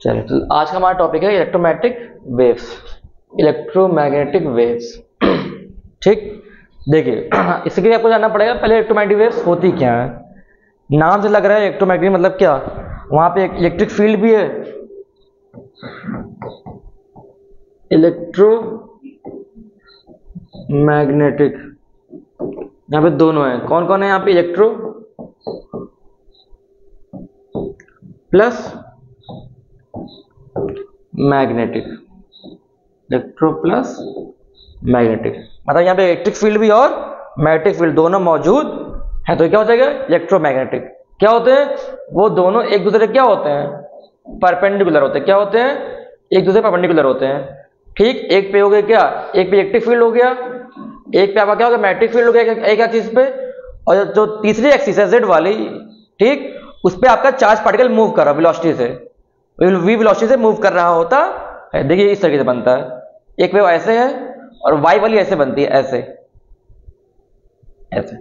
चलिए, तो आज का हमारा टॉपिक है इलेक्ट्रोमैग्नेटिक वेव्स, इलेक्ट्रोमैग्नेटिक वेव्स। ठीक, देखिए इसके लिए आपको जानना पड़ेगा पहले इलेक्ट्रोमैग्नेटिक वेव्स होती क्या है। नाम से लग रहा है इलेक्ट्रोमैग्नेटिक मतलब क्या, वहां पे एक इलेक्ट्रिक फील्ड भी है, इलेक्ट्रोमैग्नेटिक, यहाँ पे दोनों हैं। कौन कौन है यहाँ पे, electro plus magnetic, electro plus magnetic, मतलब यहाँ पे इलेक्ट्रिक फील्ड भी और मैग्नेटिक फील्ड दोनों मौजूद है। तो क्या हो जाएगा इलेक्ट्रोमैग्नेटिक। क्या होते हैं वो दोनों, एक दूसरे क्या होते हैं, परपेंडिकुलर होते हैं। क्या होते हैं, एक दूसरे परपेंडिकुलर होते हैं। ठीक, एक पे हो गया क्या, एक पे इलेक्ट्रिक फील्ड हो गया, एक पे आपका क्या हो गया मैग्नेटिक फील्ड हो गया एक एक्सिस पे, और जो तीसरी एक्सिस है जेड वाली, ठीक, उस पे आपका चार्ज पार्टिकल मूव कर रहा है वेलोसिटी से, वी वेलोसिटी से मूव कर रहा होता है। देखिए इस तरीके से बनता है, एक वेव ऐसे है और वाई वाली ऐसे बनती है, ऐसे ऐसे।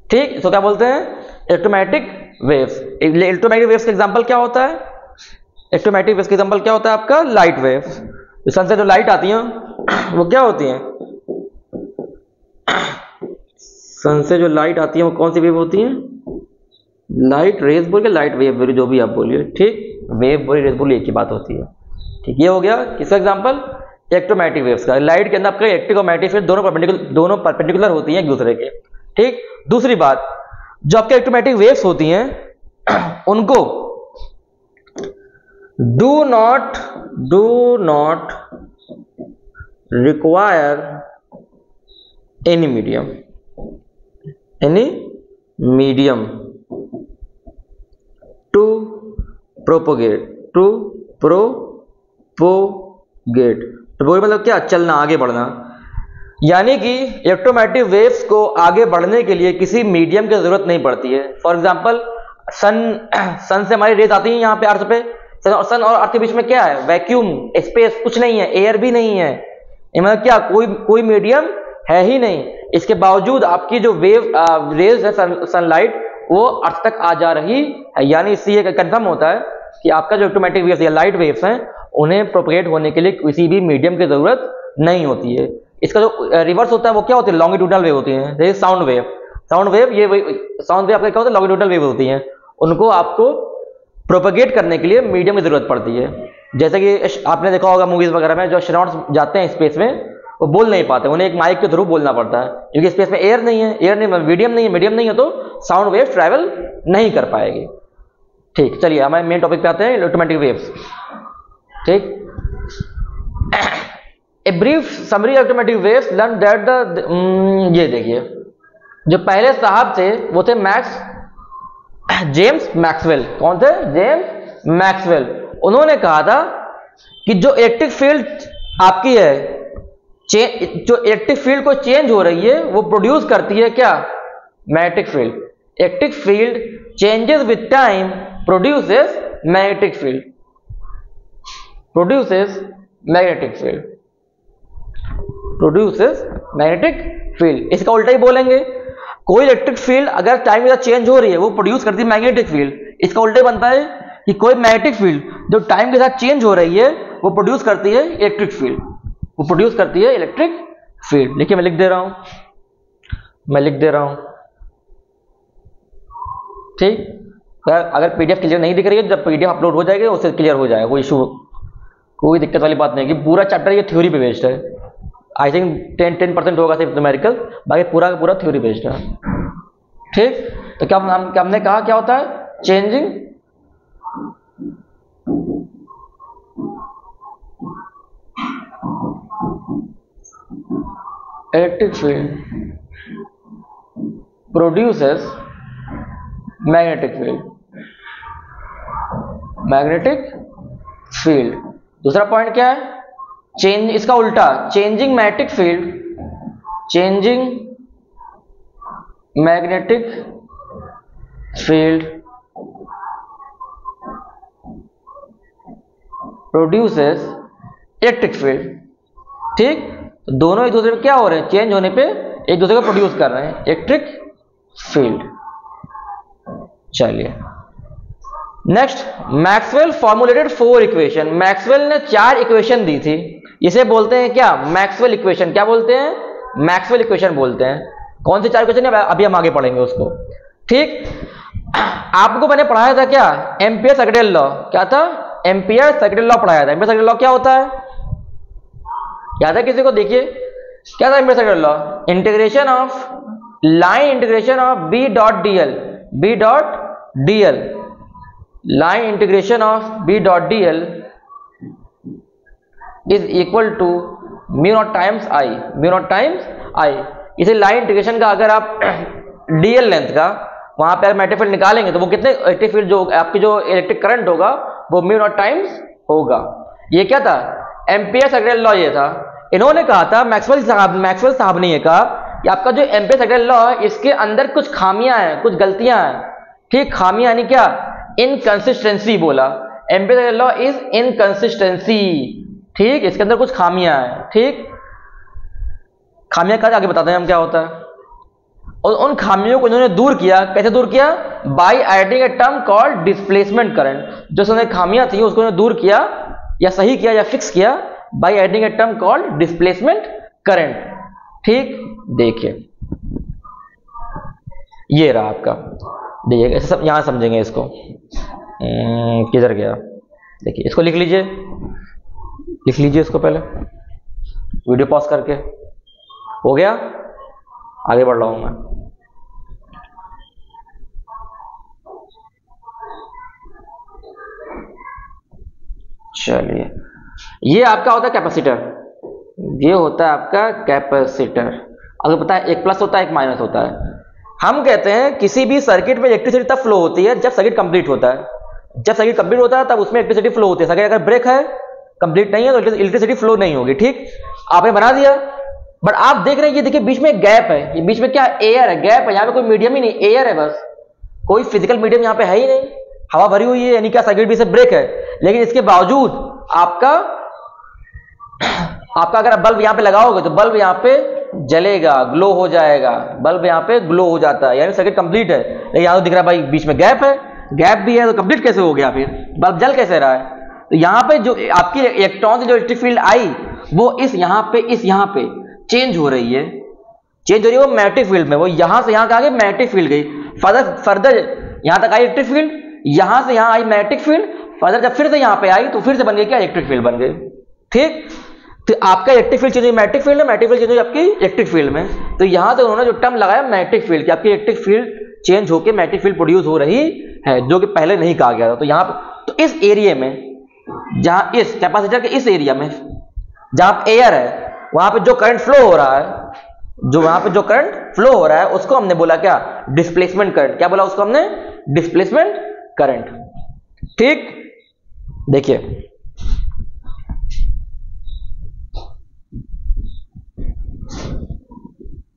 ठीक, इसको क्या बोलते हैं, इलेक्ट्रोमैग्नेटिक वेव्स। इलेक्ट्रोमैग्नेटिक वेव्स का एग्जांपल क्या होता है, इलेक्ट्रोमैग्नेटिक वेव्स का एग्जांपल क्या होता है आपका, लाइट वेव्स। सन से जो लाइट आती है वो क्या होती है, सन से जो लाइट आती है वो कौन सी वेव होती है, लाइट रेज बोलिए, लाइट वेव बोलिए, जो भी आप बोलिए। ठीक, वेव बोलिए रेज बोलिए, एक ही बात होती है। ठीक, ये हो गया किसका एग्जांपल, इलेक्ट्रोमैग्नेटिक वेव्स का। लाइट के अंदर आपका इलेक्ट्रिक और मैग्नेटिक फील्ड दोनों परपेंडिकुलर होती हैं एक दूसरे के। ठीक, दूसरी बात, जो आपके इलेक्ट्रोमैग्नेटिक वेव्स होती हैं उनको do not require any medium to propagate मतलब क्या, चलना, आगे बढ़ना। यानी कि इलेक्ट्रोमैग्नेटिक वेव्स को आगे बढ़ने के लिए किसी मीडियम की जरूरत नहीं पड़ती है। फॉर एग्जांपल सन से हमारी रेज आती है यहाँ पे अर्थ पे, सन और अर्थ के बीच में क्या है, वैक्यूम स्पेस, कुछ नहीं है, एयर भी नहीं है, मतलब क्या, कोई मीडियम है ही नहीं। इसके बावजूद आपकी जो वेव रेज है सनलाइट वो अर्थ तक आ जा रही है। यानी इससे ये कंफर्म होता है कि आपका जो इलेक्ट्रोमैग्नेटिक वेव्स या लाइट वेव्स हैं उन्हें प्रोपेगेट होने के लिए किसी भी मीडियम की जरूरत नहीं होती है। इसका जो रिवर्स होता है वो क्या होती है, लॉन्गिट्यूडनल वेव होती है, जैसे साउंड वेव ये साउंड वेव आपका क्या होता है, लॉन्गिट्यूडनल वेव होती हैं। उनको आपको प्रोपेगेट करने के लिए मीडियम की जरूरत पड़ती है। जैसे कि आपने देखा होगा मूवीज वगैरह में, जो एस्ट्रोनॉट्स जाते हैं स्पेस में वो बोल नहीं पाते, उन्हें एक माइक के थ्रू बोलना पड़ता है, क्योंकि स्पेस में एयर नहीं है, मीडियम नहीं है, तो साउंड वेव ट्रैवल नहीं कर पाएगी। ठीक, चलिए हमारे मेन टॉपिक पे आते हैं, इलेक्ट्रोमैग्नेटिक वेव्स। ठीक, a brief summary electromagnetic waves learn that the, ये देखिए जो पहले साहब थे वो थे जेम्स मैक्सवेल। कौन थे, जेम्स मैक्सवेल। उन्होंने कहा था कि जो इलेक्ट्रिक फील्ड आपकी है, जो इलेक्ट्रिक फील्ड को चेंज हो रही है वो प्रोड्यूस करती है क्या, magnetic field. Electric field changes with time produces magnetic field, इसका उल्टा ही बोलेंगे, कोई इलेक्ट्रिक फील्ड अगर टाइम के साथ चेंज हो रही है वो प्रोड्यूस करती है मैग्नेटिक फील्ड। इसका उल्टा ही बनता है कि कोई मैग्नेटिक फील्ड जो टाइम के साथ चेंज हो रही है वो प्रोड्यूस करती है इलेक्ट्रिक फील्ड, देखिए मैं लिख दे रहा हूं, ठीक। अगर पीडीएफ क्लियर नहीं दिख रही है, जब पीडीएफ अपलोड हो जाएगी उससे क्लियर हो जाएगा, कोई दिक्कत वाली बात नहीं है। कि पूरा चैप्टर ये थ्योरी पे बेस्ड है, आई थिंक 10% होगा सिर्फ न्यूमेरिकल, बाकी पूरा का पूरा थ्योरी बेस्ड है। ठीक, तो क्या हमने कहा क्या होता है, changing electric field produces magnetic field. दूसरा पॉइंट क्या है, चेंज, इसका उल्टा, changing magnetic field produces electric field. ठीक, तो दोनों एक दूसरे पे क्या हो रहे हैं, चेंज होने पे एक दूसरे को प्रोड्यूस कर रहे हैं इलेक्ट्रिक फील्ड। चलिए next, Maxwell formulated 4 equation. Maxwell ने 4 इक्वेशन दी थी, इसे बोलते हैं क्या, मैक्सवेल इक्वेशन। क्या बोलते हैं, मैक्सवेल इक्वेशन बोलते हैं। कौन सी 4 इक्वेशन है अभी हम आगे पढ़ेंगे उसको। ठीक, आपको मैंने पढ़ाया था क्या, एम्पियर सर्किटल लॉ। क्या था, एम्पियर सर्किटल लॉ पढ़ाया था। एम्पियर सर्किटल लॉ क्या होता है, याद है किसी को, देखिए क्या था Ampere circuital law, integration of line integration of B dot dl, B dot dl, line integration of B dot dl is equal to mu naught times I, mu naught times I. इसे line integration का अगर आप DL length का वहां पे magnetic field निकालेंगे तो वो कितने इलेक्ट्रिक फील्ड जो आपकी जो इलेक्ट्रिक करंट होगा वो म्यू नॉट टाइम्स होगा। ये क्या था, एम्पियर सर्किटल लॉ ये था। इन्होंने कहा था, मैक्सवेल साहब ने ये कहा कि आपका जो एम्पियर सर्किटल लॉ है इसके अंदर कुछ खामियां हैं, कुछ गलतियां हैं। ठीक, खामियां यानी क्या, इनकंसिस्टेंसी बोला। Ampere circuital law is inconsistency. ठीक, इसके अंदर कुछ खामियां हैं। ठीक, खामियां का आगे बताते हैं हम क्या होता है। और उन खामियों को इन्होंने दूर किया। कैसे दूर किया, by adding a term called displacement current. जो उसमें खामियां थी उसको इन्होंने दूर किया या सही किया या फिक्स किया by adding a term called displacement current. ठीक, देखिए ये रहा आपका, देखिए ऐसे सब यहां समझेंगे इसको। किधर गया, देखिए इसको लिख लीजिए, लिख लीजिए इसको पहले, वीडियो पॉज करके। हो गया, आगे बढ़ रहा हूं मैं। चलिए, ये आपका होता है कैपेसिटर, ये होता है आपका कैपेसिटर। अगर पता है एक प्लस होता है एक माइनस होता है। हम कहते हैं किसी भी सर्किट में इलेक्ट्रिसिटी तब फ्लो होती है जब सर्किट कंप्लीट होता है। जब सर्किट कंप्लीट होता है तब उसमें इलेक्ट्रिसिटी फ्लो होती है। सर्किट अगर ब्रेक है, कंप्लीट नहीं है तो इलेक्ट्रिसिटी फ्लो नहीं होगी। ठीक, आपने बना दिया, बट आप देख रहे हैं ये देखिए बीच में गैप है, ये बीच में क्या, एयर है, गैप है, यहाँ पे कोई मीडियम ही नहीं, एयर है बस, कोई फिजिकल मीडियम यहाँ पे है ही नहीं, हवा भरी हुई है, यानी क्या सर्किट भी से ब्रेक है। लेकिन इसके बावजूद आपका अगर बल्ब यहाँ पे लगाओगे तो बल्ब यहाँ पे जलेगा, ग्लो हो जाएगा, बल्ब यहाँ पे ग्लो हो जाता है, यानी सर्किट कंप्लीट है। लेकिन यहाँ तो दिख रहा है भाई बीच में गैप है, गैप भी है तो कंप्लीट कैसे हो गया, फिर बल्ब जल कैसे रहा है। तो यहाँ पे जो आपकी इलेक्ट्रॉन की जो इलेक्ट्रिक फील्ड आई वो इस यहाँ पे चेंज हो रही है, चेंज हो रही है वो मैग्नेटिक फील्ड में। वो यहां से यहां आगे मैग्नेटिक फील्ड गई, फर्दर यहां तक आई इलेक्ट्रिक फील्ड, यहां से यहां आई मैग्नेटिक फील्ड, फर्दर जब फिर से यहां पे आई तो फिर से बन गई क्या, इलेक्ट्रिक फील्ड बन गई। ठीक, तो आपका इलेक्ट्रिक फील्ड चेंज हुई मैग्नेटिक फील्ड में, मैग्नेटिक फील्ड चेंज हुई आपकी इलेक्ट्रिक फील्ड में। तो यहां से उन्होंने जो टर्म लगाया मैग्नेटिक फील्ड कि आपकी इलेक्ट्रिक फील्ड चेंज होकर मैग्नेटिक फील्ड प्रोड्यूस हो रही है, जो कि पहले नहीं कहा गया था। तो यहां तो इस एरिया में, जहां इस कैपेसिटर के इस एरिया में जहां एयर है वहां पे जो करंट फ्लो हो रहा है, जो वहां पे जो करंट फ्लो हो रहा है उसको हमने बोला क्या, डिस्प्लेसमेंट करंट। क्या बोला उसको हमने, डिस्प्लेसमेंट करंट। ठीक, देखिए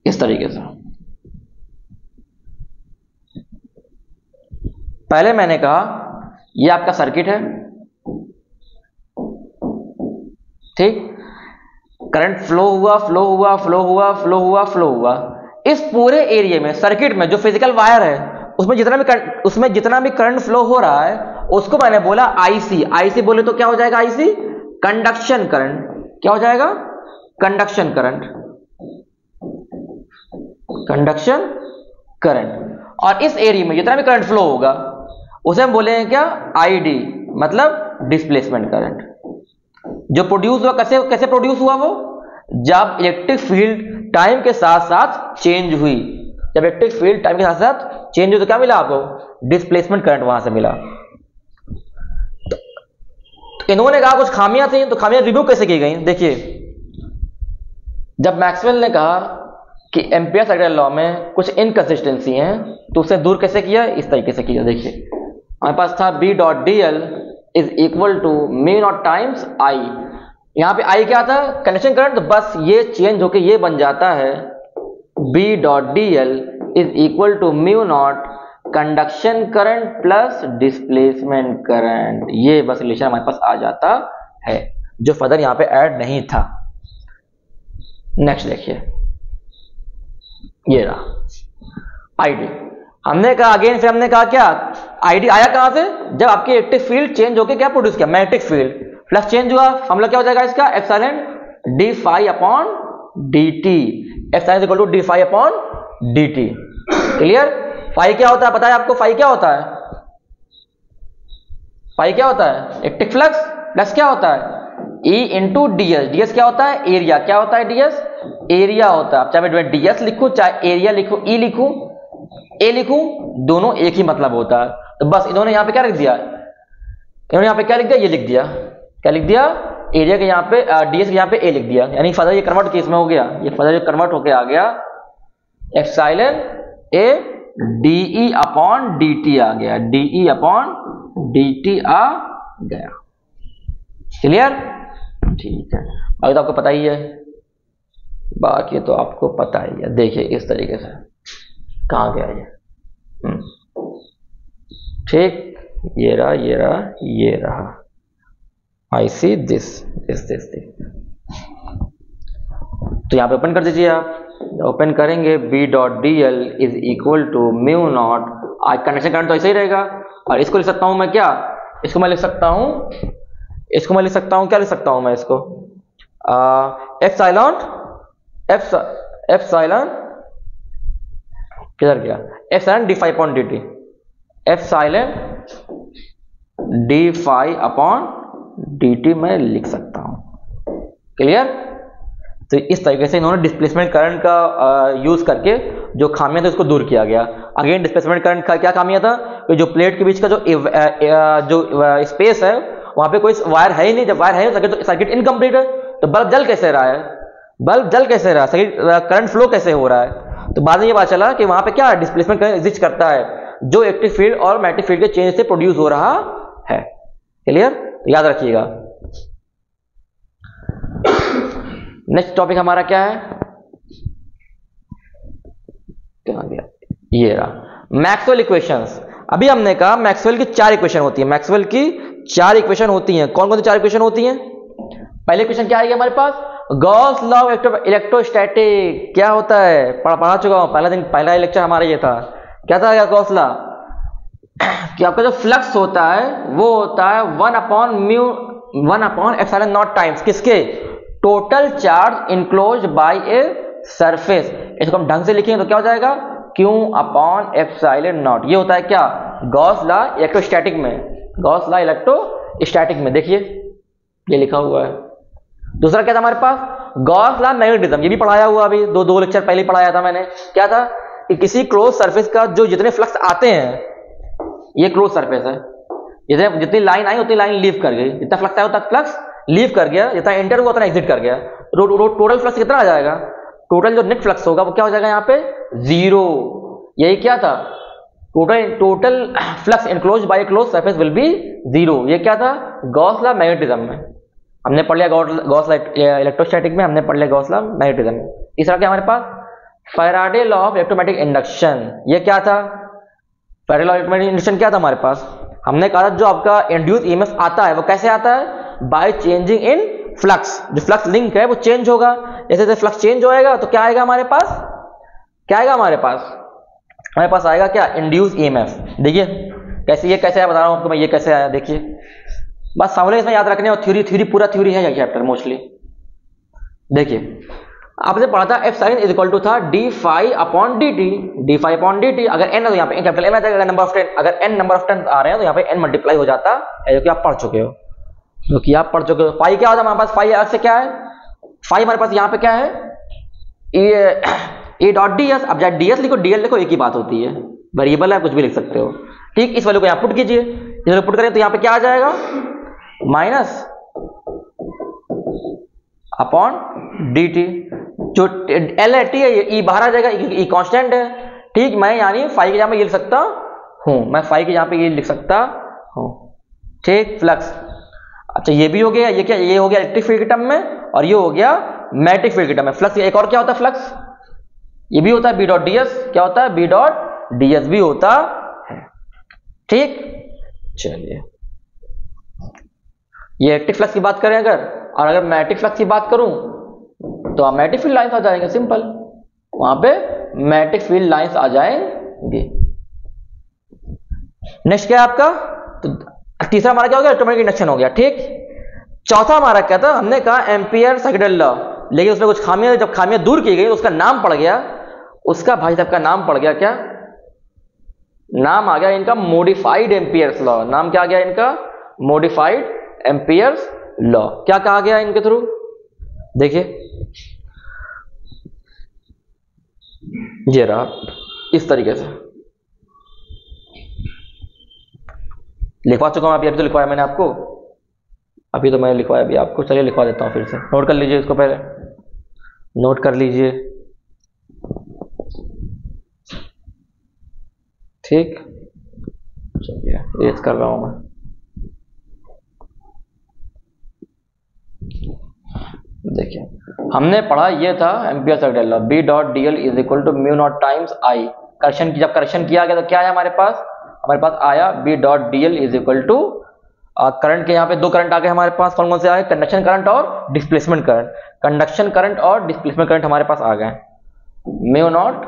इस तरीके से पहले मैंने कहा ये आपका सर्किट है। ठीक, करंट फ्लो हुआ, फ्लो हुआ, फ्लो हुआ, फ्लो हुआ, फ्लो हुआ। इस पूरे एरिया में सर्किट में जो फिजिकल वायर है उसमें जितना भी करंट फ्लो हो रहा है उसको मैंने बोला आईसी। आईसी बोले तो क्या हो जाएगा, आईसी कंडक्शन करंट। क्या हो जाएगा, कंडक्शन करंट, कंडक्शन करंट। और इस एरिया में जितना भी करंट फ्लो होगा उसे हम बोलेंगे क्या, आईडी, मतलब डिस्प्लेसमेंट करंट। जो प्रोड्यूस हुआ, कैसे प्रोड्यूस हुआ वो, जब इलेक्ट्रिक फील्ड टाइम के साथ साथ चेंज हुई। जब इलेक्ट्रिक फील्ड टाइम के साथ साथ चेंज हुई तो क्या मिला आपको, डिस्प्लेसमेंट करंट वहां से मिला। तो इन्होंने कहा कुछ खामियां थी, तो खामियां रिमूव कैसे की गई, देखिए जब मैक्सवेल ने कहा कि एम्पियर सर्किटल लॉ में कुछ इनकंसिस्टेंसी है तो उसे दूर कैसे किया, इस तरीके से किया। देखिए हमारे पास था B dot D L is equal to mu naught times I. यहां पे आई क्या था, कंडक्शन करंट, तो बस ये चेंज होके ये बन जाता है B dot D L is equal to mu naught conduction current plus displacement current. ये बस रिलेशन हमारे पास आ जाता है जो फर्दर यहां पे ऐड नहीं था। नेक्स्ट देखिए, ये रहा आईडी। हमने कहा अगेन, फिर हमने कहा क्या, आईडी आया कहां से? जब आपकी इलेक्ट्रिक फील्ड चेंज होकर क्या प्रोड्यूस किया? Magnetic field. फ्लक्स चेंज हुआ, फॉर्मूला क्या हो जाएगा इसका? Epsilon D phi upon D T. Epsilon equal to D phi upon D T. Clear? Phi क्या होता है पता है आपको? फाई क्या होता है? फाई क्या होता है? इलेक्ट्रिक फ्लक्स प्लस क्या होता है? E into DS. डीएस क्या होता है? एरिया। क्या होता है डीएस? एरिया होता है। चाहे मैं डीएस लिखूं, चाहे एरिया लिखूं, ई लिखूं, ए लिखूं, दोनों एक ही मतलब होता है। तो बस इन्होंने यहां पे क्या लिख दिया? इन्होंने यहां पे क्या लिख दिया? ये लिख दिया। क्या लिख दिया? एरिया के यहां पे डीएस के यहां पे ए लिख दिया। यानी फर्दर ये कन्वर्ट केस में हो गया, ये फर्दर कन्वर्ट होके आ गया epsilon A DE upon dt आ गया। डीई अपॉन dt आ गया। क्लियर? ठीक है, अभी तो आपको पता ही है, बाकी तो आपको पता ही है। देखिए इस तरीके से कहां गया ये? ठीक, ये रहा, ये रहा, ये रहा। I see this this this this. तो यहां पे ओपन कर दीजिए आप। ओपन करेंगे B dot D L is equal to mu naught. आज कंडक्शन करंट तो ऐसे ही रहेगा। और इसको लिख सकता हूं मैं क्या? इसको मैं लिख सकता हूं, इसको मैं लिख सकता हूं, क्या लिख सकता हूं मैं इसको? एप्सिलॉन एप्सिलॉन किधर गया? Epsilon D phi upon D T. Epsilon D phi upon D T मैं लिख सकता हूं। क्लियर? तो इस तरीके से इन्होंने डिस्प्लेसमेंट करंट का यूज करके जो खामियां थी उसको दूर किया गया। अगेन डिस्प्लेसमेंट करंट का क्या खामियां था? कि जो प्लेट के बीच का जो स्पेस है वहां पे कोई वायर है ही नहीं। जब वायर है नहीं तो सर्किट इनकम्प्लीट है। तो बल्ब जल कैसे रहा है? बल्ब जल कैसे रहा है? सर्किट करंट फ्लो कैसे हो रहा है? तो बाद में ये पता चला कि वहां पे क्या डिस्प्लेसमेंट करंट एग्जिस्ट करता है, जो इलेक्ट्रिक फील्ड और मैग्नेटिक फील्ड के चेंज से प्रोड्यूस हो रहा है। क्लियर? याद रखिएगा। नेक्स्ट टॉपिक हमारा क्या है? कहां गया? ये रहा, मैक्सवेल इक्वेशंस। अभी हमने कहा मैक्सवेल की 4 इक्वेशन होती है। मैक्सवेल की 4 इक्वेशन होती हैं। कौन कौन सी 4 इक्वेशन होती हैं? पहले इक्वेशन क्या आएगी हमारे पास? Gauss law of electrostatic. क्या होता है? पढ़ा चुका हूं, पहला दिन, पहला लेक्चर हमारा ये था। क्या था गॉस लॉ? कि आपका जो फ्लक्स होता है वो होता है 1 अपॉन एप्सिलॉन नॉट टाइम्स किसके? Total charge enclosed bye a surface. इसको हम ढंग से लिखेंगे तो क्या हो जाएगा? Q upon epsilon not. ये होता है क्या? गॉस लॉ इलेक्ट्रोस्टैटिक में। गॉस लॉ इलेक्ट्रोस्टैटिक में देखिए ये लिखा हुआ है। दूसरा क्या था हमारे पास? Gauss law magnetism. ये भी पढ़ाया हुआ, अभी दो लेक्चर पहले ही पढ़ाया था मैंने। क्या था? कि किसी क्लोज सरफेस का जो जितने फ्लक्स आते हैं, ये क्लोज सरफेस है, जितनी लाइन आई उतनी लाइन लीव कर गई, जितना फ्लक्स आया उतना फ्लक्स लीव कर गया, जितना एंटर हुआ उतना एग्जिट कर गया। टोटल फ्लक्स कितना आ जाएगा? टोटल जो नेट फ्लक्स होगा वो क्या हो जाएगा यहाँ पे? 0। यही क्या था? Total flux enclose by close surface will be 0। ये क्या था? गॉस लॉ मैग्नेटिज्म में हमने पढ़ लिया। गॉस लॉ इलेक्ट्रोस्टैटिक में हमने पढ़ लिया गॉस लॉ मैग्नेटिज्म में। तीसरा क्या हमारे पास? Faraday law of electromagnetic induction. ये क्या था? Faraday law of electromagnetic induction क्या था हमारे पास? हमने कहा जो आपका इंड्यूस ईएमएफ आता है वो कैसे आता है? By changing in flux. जो फ्लक्स लिंक है वो चेंज होगा। जैसे जैसे फ्लक्स चेंज होएगा तो क्या आएगा हमारे पास? क्या आएगा हमारे पास? हमारे पास आएगा क्या? Induce EMF. देखिए कैसे, ये कैसे आया बता रहा हूं आपको मैं, ये कैसे आया देखिए। बस फॉर्मूले इसमें याद रखने और थ्योरी पूरा थ्योरी है ये चैप्टर मोस्टली। देखिए आपने पढ़ा था एप्सिलॉन इज इक्वल टू था D phi upon D T. D phi upon D T, अगर एन है तो यहाँ पे कैपिटल एन आ जाएगा। नंबर ऑफ टेन, अगर एन नंबर ऑफ टेन आ रहे हैं तो यहाँ पे एन मल्टीप्लाई हो जाता है, जो कि आप पढ़ चुके हो। फाई क्या होता है हमारे पास? फाई अलग से क्या है? फाई हमारे पास यहाँ पे क्या है? ए डॉट डी एस। अब चाहे डी एस लिखो डी एल लिखो एक ही बात होती है, वेरिएबल है, कुछ भी लिख सकते हो। ठीक, इस वैल्यू को यहाँ पुट कीजिए। इस वैल्यू पुट करें तो यहाँ पे क्या आ जाएगा? Minus upon D T. जो एल है टी है, ई बाहर आ जाएगा, ई कांस्टेंट है। ठीक, मैं यानी फाई के यहाँ पे ये लिख सकता हूं, मैं फाई के यहाँ पे ये लिख सकता हूं। ठीक, फ्लक्स। अच्छा ये भी हो गया, ये क्या? ये हो गया इलेक्ट्रिक फील्ड के टर्म में, और ये हो गया मैग्नेटिक फील्ड के टर्म में। फ्लक्स एक और क्या होता है? फ्लक्स ये भी होता है बी डॉट डी एस। क्या होता है? बी डॉट डी एस भी होता है। ठीक, चलिए ये इलेक्ट्रिक फ्लक्स की बात करें अगर, और अगर मैग्नेटिक फ्लक्स की बात करूं तो मैग्नेटिक फील्ड लाइंस आ जाएंगे। सिंपल, वहां पे मैग्नेटिक फील्ड लाइंस आ जाएंगे। नेक्स्ट क्या है आपका, तो तीसरा हमारा क्या हो गया, ऑटोमेटिक इंडक्शन हो गया, ठीक। चौथा हमारा क्या था, हमने कहा एम्पियर सेकेंडरी लॉ, लेकिन उसमें कुछ खामियां, जब खामियां दूर की गई तो उसका नाम पड़ गया, उसका भाई साहब का नाम पड़ गया क्या, नाम आ गया इनका मॉडिफाइड एम्पियर्स लॉ। नाम क्या आ गया इनका, मॉडिफाइड एम्पियर्स लॉ। क्या कहा गया इनके थ्रू, देखिए ये रहा इस तरीके से लिखवा चुका हूं। अभी तो लिखवाया मैंने आपको, अभी तो मैंने लिखवाया अभी आपको, चलिए लिखवा देता हूं फिर से, नोट कर लीजिए इसको, पहले नोट कर लीजिए, ठीक। चलिए रेज कर रहा हूं मैं, देखिए हमने पढ़ा ये था Ampere secondary law, B dot D L is equal to mu naught times I. Correction की, जब करेक्शन किया गया तो क्या आया हमारे पास, हमारे पास आया B dot D L is equal to current के, यहाँ पे दो करंट आ गए हमारे पास, कौन कौन से आए, कंडक्शन करंट और डिस्प्लेसमेंट करंट। कंडक्शन करंट और डिस्प्लेसमेंट करंट हमारे पास आ गए, mu naught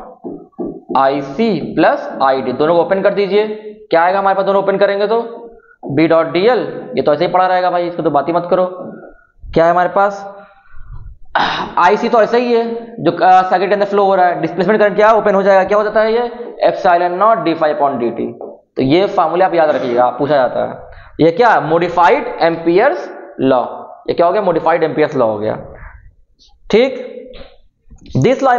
I C plus I D, दोनों को ओपन कर दीजिए। क्या आएगा हमारे पास, दोनों ओपन करेंगे तो बी डॉट डी एल, ये तो ऐसे ही पड़ा रहेगा भाई, इसको तो बात ही मत करो। क्या है हमारे पास, आई सी तो ऐसा ही है जो सर्किट के अंदर फ्लो हो रहा है, डिस्प्लेसमेंट करंट क्या ओपन हो जाएगा, क्या हो जाता है ये epsilon naught D phi upon D T. तो ये फार्मूला आप याद रखिएगा, पूछा जाता है। ये क्या, मॉडिफाइड एम्पियर्स लॉ, ये क्या हो गया, मॉडिफाइड एम्पियर्स लॉ हो गया, ठीक। This law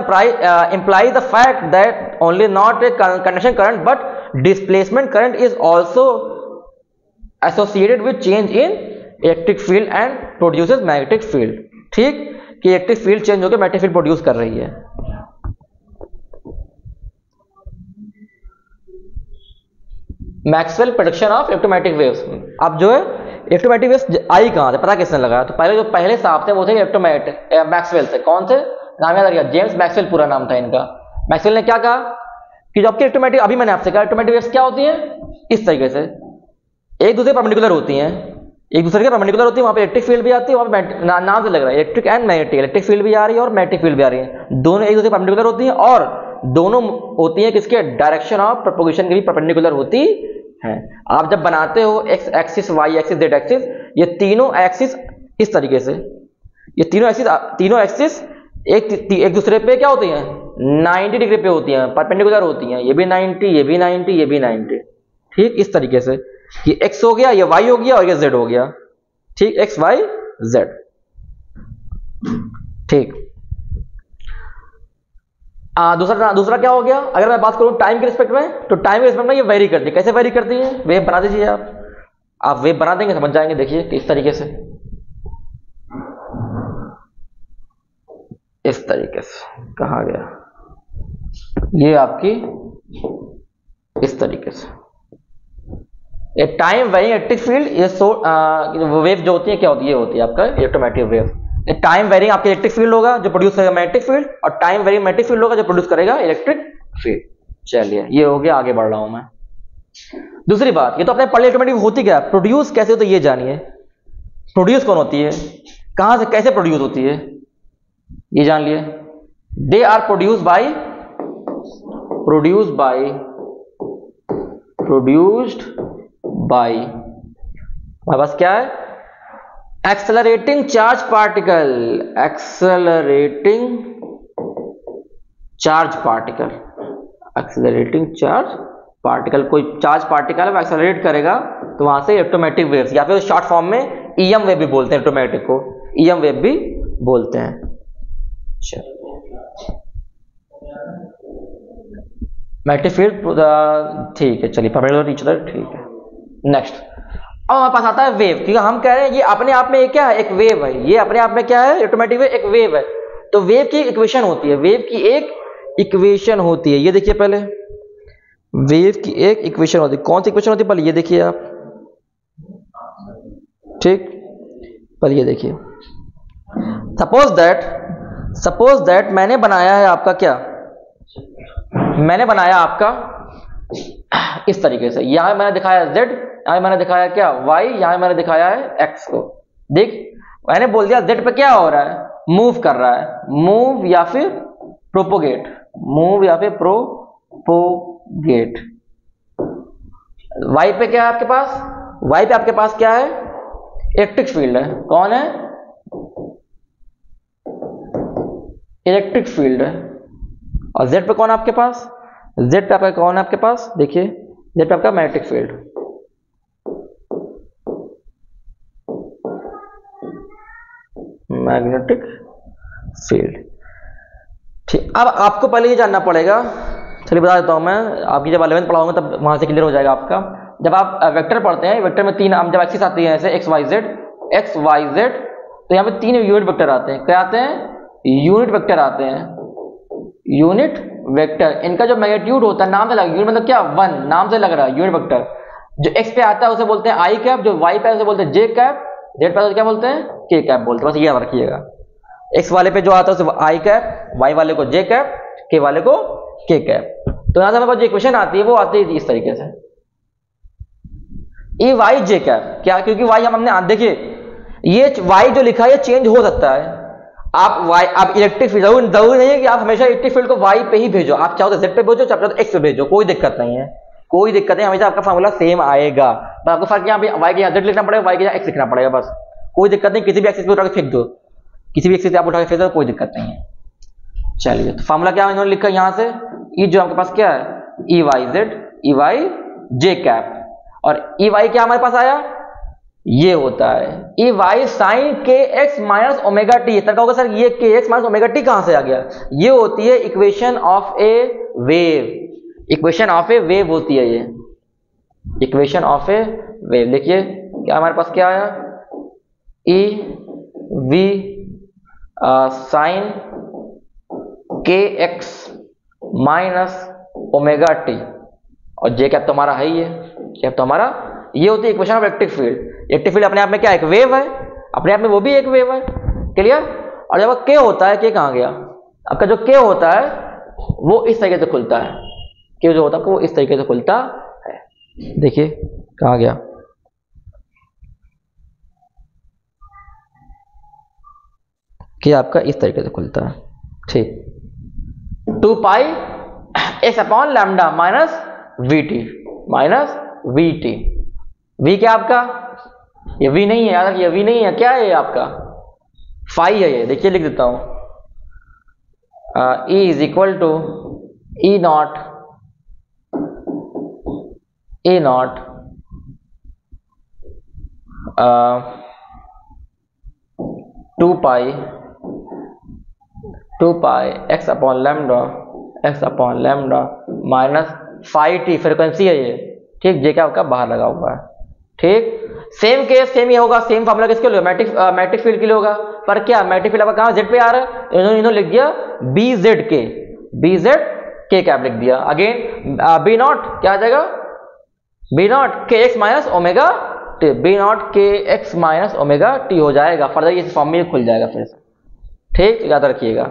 implies the fact that only not a conduction current but displacement current is also associated with change in electric field and produces magnetic field, ठीक, कि electric field change होकर magnetic field produce कर रही है। Maxwell prediction of electromagnetic waves. अब जो है electromagnetic waves आई कहां से, पता किसने लगाया, तो पहले जो पहले साहब थे वो थे इलेक्ट्रोमैग्नेटिक मैक्सवेल से। कौन थे, नाम याद रखिएगा, जेम्स मैक्सवेल पूरा नाम था इनका। मैक्सवेल ने क्या कहा कि जो आपकी इलेक्ट्रोमैग्नेटिक, अभी मैंने आपसे कहा इलेक्ट्रोमैग्नेटिक वेव्स क्या होती हैं, इस तरीके से एक दूसरे परपेंडिकुलर होती हैं, एक दूसरे के परपेंडिकुलर होती है, वहां पे इलेक्ट्रिक फील्ड भी आती है, वहां पे नाम से लग रहा है electric and magnetic, electric field भी आ रही है और मैग्नेटिक फील्ड भी आ रही है, दोनों एक दूसरे परपेंडिकुलर होती हैं, और दोनों होती हैं किसके, डायरेक्शन ऑफ प्रोपगेशन के भी परपेंडिकुलर होती है। आप जब बनाते हो X axis, Y axis, Z axis, ये तीनों एक्सिस इस तरीके से, ये तीनों एक्सिस एक दूसरे पे क्या होती हैं, 90 डिग्री पे होती हैं, परपेंडिकुलर होती हैं, ये भी 90, ये भी 90, ये भी 90, ठीक। इस तरीके से ये x हो गया, ये y हो गया और ये z हो गया, ठीक, x y z, ठीक। दूसरा क्या हो गया, अगर मैं बात करूं टाइम के रिस्पेक्ट में, तो टाइम के रिस्पेक्ट में ये वेरी करती है। कैसे वेरी करती है, वेव बना दीजिए आप वेव बना देंगे समझ जाएंगे, देखिए इस तरीके से, इस तरीके से कहा गया, ये आपकी इस तरीके से a time varying electric field, ये वेव जो होती है क्या होती है, ये होती है आपका इलेक्ट्रोमैग्नेटिक वेव। टाइम वेरिंग आपका इलेक्ट्रिक फील्ड होगा जो प्रोड्यूस करेगा मैग्नेटिक फील्ड, और टाइम वेरिंग मैग्नेटिक फील्ड होगा जो प्रोड्यूस करेगा इलेक्ट्रिक फील्ड। चलिए ये हो गया, आगे बढ़ रहा हूं मैं। दूसरी बात, ये तो अपने पढ़ इलेक्ट्रोमैग्नेटिक होती क्या, प्रोड्यूस कैसे होती है ये जानिए। प्रोड्यूस कौन होती है, कहां से कैसे प्रोड्यूस होती है, ये जान लिए। दे आर प्रोड्यूस्ड बाय हमारे पास क्या है, एक्सेलरेटिंग चार्ज पार्टिकल, कोई चार्ज पार्टिकल वो एक्सेलरेट करेगा तो वहां से इलेक्ट्रोमैग्नेटिक वेव्स, या फिर शॉर्ट फॉर्म में ईएम वेव भी बोलते हैं, इलेक्ट्रोमैग्नेटिक को ईएम वेव भी बोलते हैं। मैग्नेटिक फील्ड, ठीक है, चलिए परपेंडिकुलर ईच अदर, ठीक है। नेक्स्ट अब हमारे पास आता है वेव, क्योंकि हम कह रहे हैं ये अपने आप में क्या है, एक वेव है, ये अपने आप में क्या है, इलेक्ट्रोमैग्नेटिक वेव एक वेव है। तो वेव की इक्वेशन होती है, वेव की एक इक्वेशन होती है, ये देखिए पहले वेव की एक इक्वेशन होती है। कौन सी इक्वेशन होती है, पहले ये देखिए आप, ठीक, पहले ये देखिए। सपोज दैट मैंने बनाया है आपका क्या, मैंने बनाया आपका इस तरीके से, यहां मैंने दिखाया z, यहां मैंने दिखाया क्या y, यहां मैंने दिखाया है x को। देख मैंने बोल दिया z पे क्या हो रहा है, मूव कर रहा है, मूव या फिर प्रोपोगेट, वाई पे क्या है आपके पास, वाई पे आपके पास क्या है, इलेक्ट्रिक फील्ड है। कौन है, इलेक्ट्रिक फील्ड है। और जेड पे कौन है आपके पास, जेड पे आपका कौन है आपके पास, देखिए जेड पे आपका मैग्नेटिक फील्ड। मैग्नेटिक फील्ड, ठीक। अब आपको पहले ये जानना पड़ेगा, चलिए बता देता हूं मैं, आपकी जब 11th पढ़ाऊंगा तब वहां से क्लियर हो जाएगा आपका। जब आप वेक्टर पढ़ते हैं, वेक्टर में तीन, जब एक्सिस आती है ऐसे एक्स वाई जेड, तो यहाँ पे तीन यूनिट वेक्टर आते हैं। क्या आते हैं, यूनिट वेक्टर आते हैं, यूनिट वेक्टर। इनका जो मैग्नीट्यूड होता है, नाम से लग, यूनिट मतलब क्या, 1, नाम से लग रहा है यूनिट वेक्टर। जो एक्स पे आता है उसे बोलते हैं आई कैप, जो वाई पे उसे बोलते हैं जे कैप, जेड पे क्या बोलते हैं, के कैप बोलते हैं। बस ये याद रखिएगा, एक्स वाले पे जो आता है उसे आई कैप, वाई वाले को जे कैप, के वाले को के कैप। तो यहां से हमारे पास जो इक्वेशन आती है वो आती है इस तरीके से, ई वाई जे कैप। क्या, क्योंकि वाई हमने देखिए, ये वाई जो लिखा है ये चेंज हो सकता है। आप वाई, आप इलेक्ट्रिक फील्ड, जरूरी नहीं है कि आप हमेशा इलेक्ट्रिक फील्ड को वाई पे ही भेजो, आप चाहो तो जेड पे भेजो, चाहो तो एक्स पे भेजो, कोई दिक्कत नहीं है, कोई दिक्कत नहीं, हमेशा आपका फॉर्मूला सेम आएगा। तो आपको फर्क यहाँ पे वाई के यहाँ जेड लिखना पड़ेगा, वाई के यहाँ एक्स लिखना पड़ेगा, बस कोई दिक्कत नहीं। किसी भी एक्सिस पे उठा के फेंक दो, किसी भी एक्सिस पे आप उठा के फेंक दो, कोई दिक्कत नहीं है। चलिए, तो फॉर्मूला क्या इन्होंने लिखा यहाँ से, ई जो आपके पास क्या है, E Y Z, E Y J cap, और ई वाई क्या हमारे पास आया, ये होता है ई वाई साइन के एक्स माइनस ओमेगा टी। तरह होगा सर ये के एक्स माइनस ओमेगा टी कहां से आ गया, ये होती है equation of A wave, equation of A wave होती है ये, इक्वेशन ऑफ ए वेव। देखिए क्या हमारे पास क्या आया, ई वी साइन के एक्स माइनस ओमेगा टी, और जे कैप तो हमारा है ही है, कैप तो हमारा, ये होती है equation of electric field. Electric field अपने आप में क्या, एक वेव है, अपने आप में वो भी एक वेव है, क्लियर। और जब के होता है, के कहां गया आपका, जो के होता है वो इस तरीके से खुलता है, के जो होता है वो इस तरीके से खुलता है। देखिए कहां गया, के आपका इस तरीके से खुलता है, ठीक। 2 pi X upon lambda minus V T, minus V T. V क्या आपका, ये वी नहीं है यार, ये वी नहीं है, क्या है ये आपका, फाई है ये। देखिए लिख देता हूं, E is equal to E naught, A naught two pi X upon lambda minus phi T, frequency है ये, ठीक। जे क्या आपका बाहर लगा हुआ है, ठीक। सेम केस सेम ही होगा, सेम फॉर्मूला किसके लिए, मैग्नेटिक फील्ड के लिए होगा। पर क्या मैग्नेटिक फील्ड आपका कहां जेड पे आ रहा है, इन्होंने लिख दिया बी जेड के कैप लिख दिया। अगेन बी नॉट क्या आ जाएगा, B naught K X minus omega T, B naught K X minus omega T हो जाएगा। फर्दर ये फॉर्म में खुल जाएगा फिर से, ठीक, याद रखिएगा।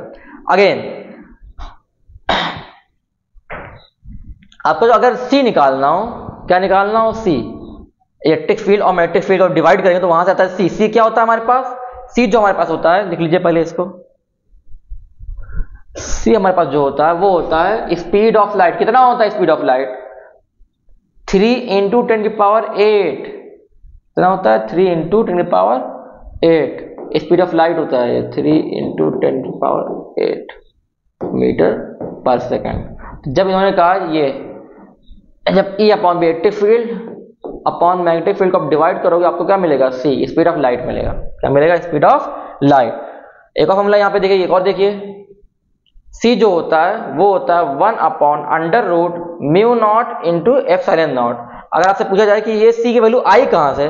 अगेन आपको जो अगर सी निकालना हो, क्या निकालना हो, सी, इलेक्ट्रिक फील्ड और मैग्नेटिक फील्ड को डिवाइड करेंगे तो वहां से आता है सी। सी क्या होता है हमारे पास, सी जो हमारे पास होता है, लिख लीजिए पहले इसको, सी हमारे पास जो होता है वो होता है स्पीड ऑफ लाइट। कितना होता है स्पीड ऑफ लाइट, 3 इंटू 10⁸, कितना होता है, 3 इंटू 10⁸ स्पीड ऑफ लाइट होता है, 3 इंटू 10⁸ मीटर पर सेकेंड। जब इन्होंने कहा ये, जब E upon B electric field upon magnetic field को आप डिवाइड करोगे आपको क्या मिलेगा, सी, स्पीड ऑफ लाइट मिलेगा। क्या मिलेगा, स्पीड ऑफ लाइट। एक और फॉर्मूला यहाँ पे देखिए, एक और देखिए, सी जो होता है वो होता है 1 upon under root mu naught into epsilon naught. अगर आपसे पूछा जाए कि ये सी की वैल्यू आई कहां से,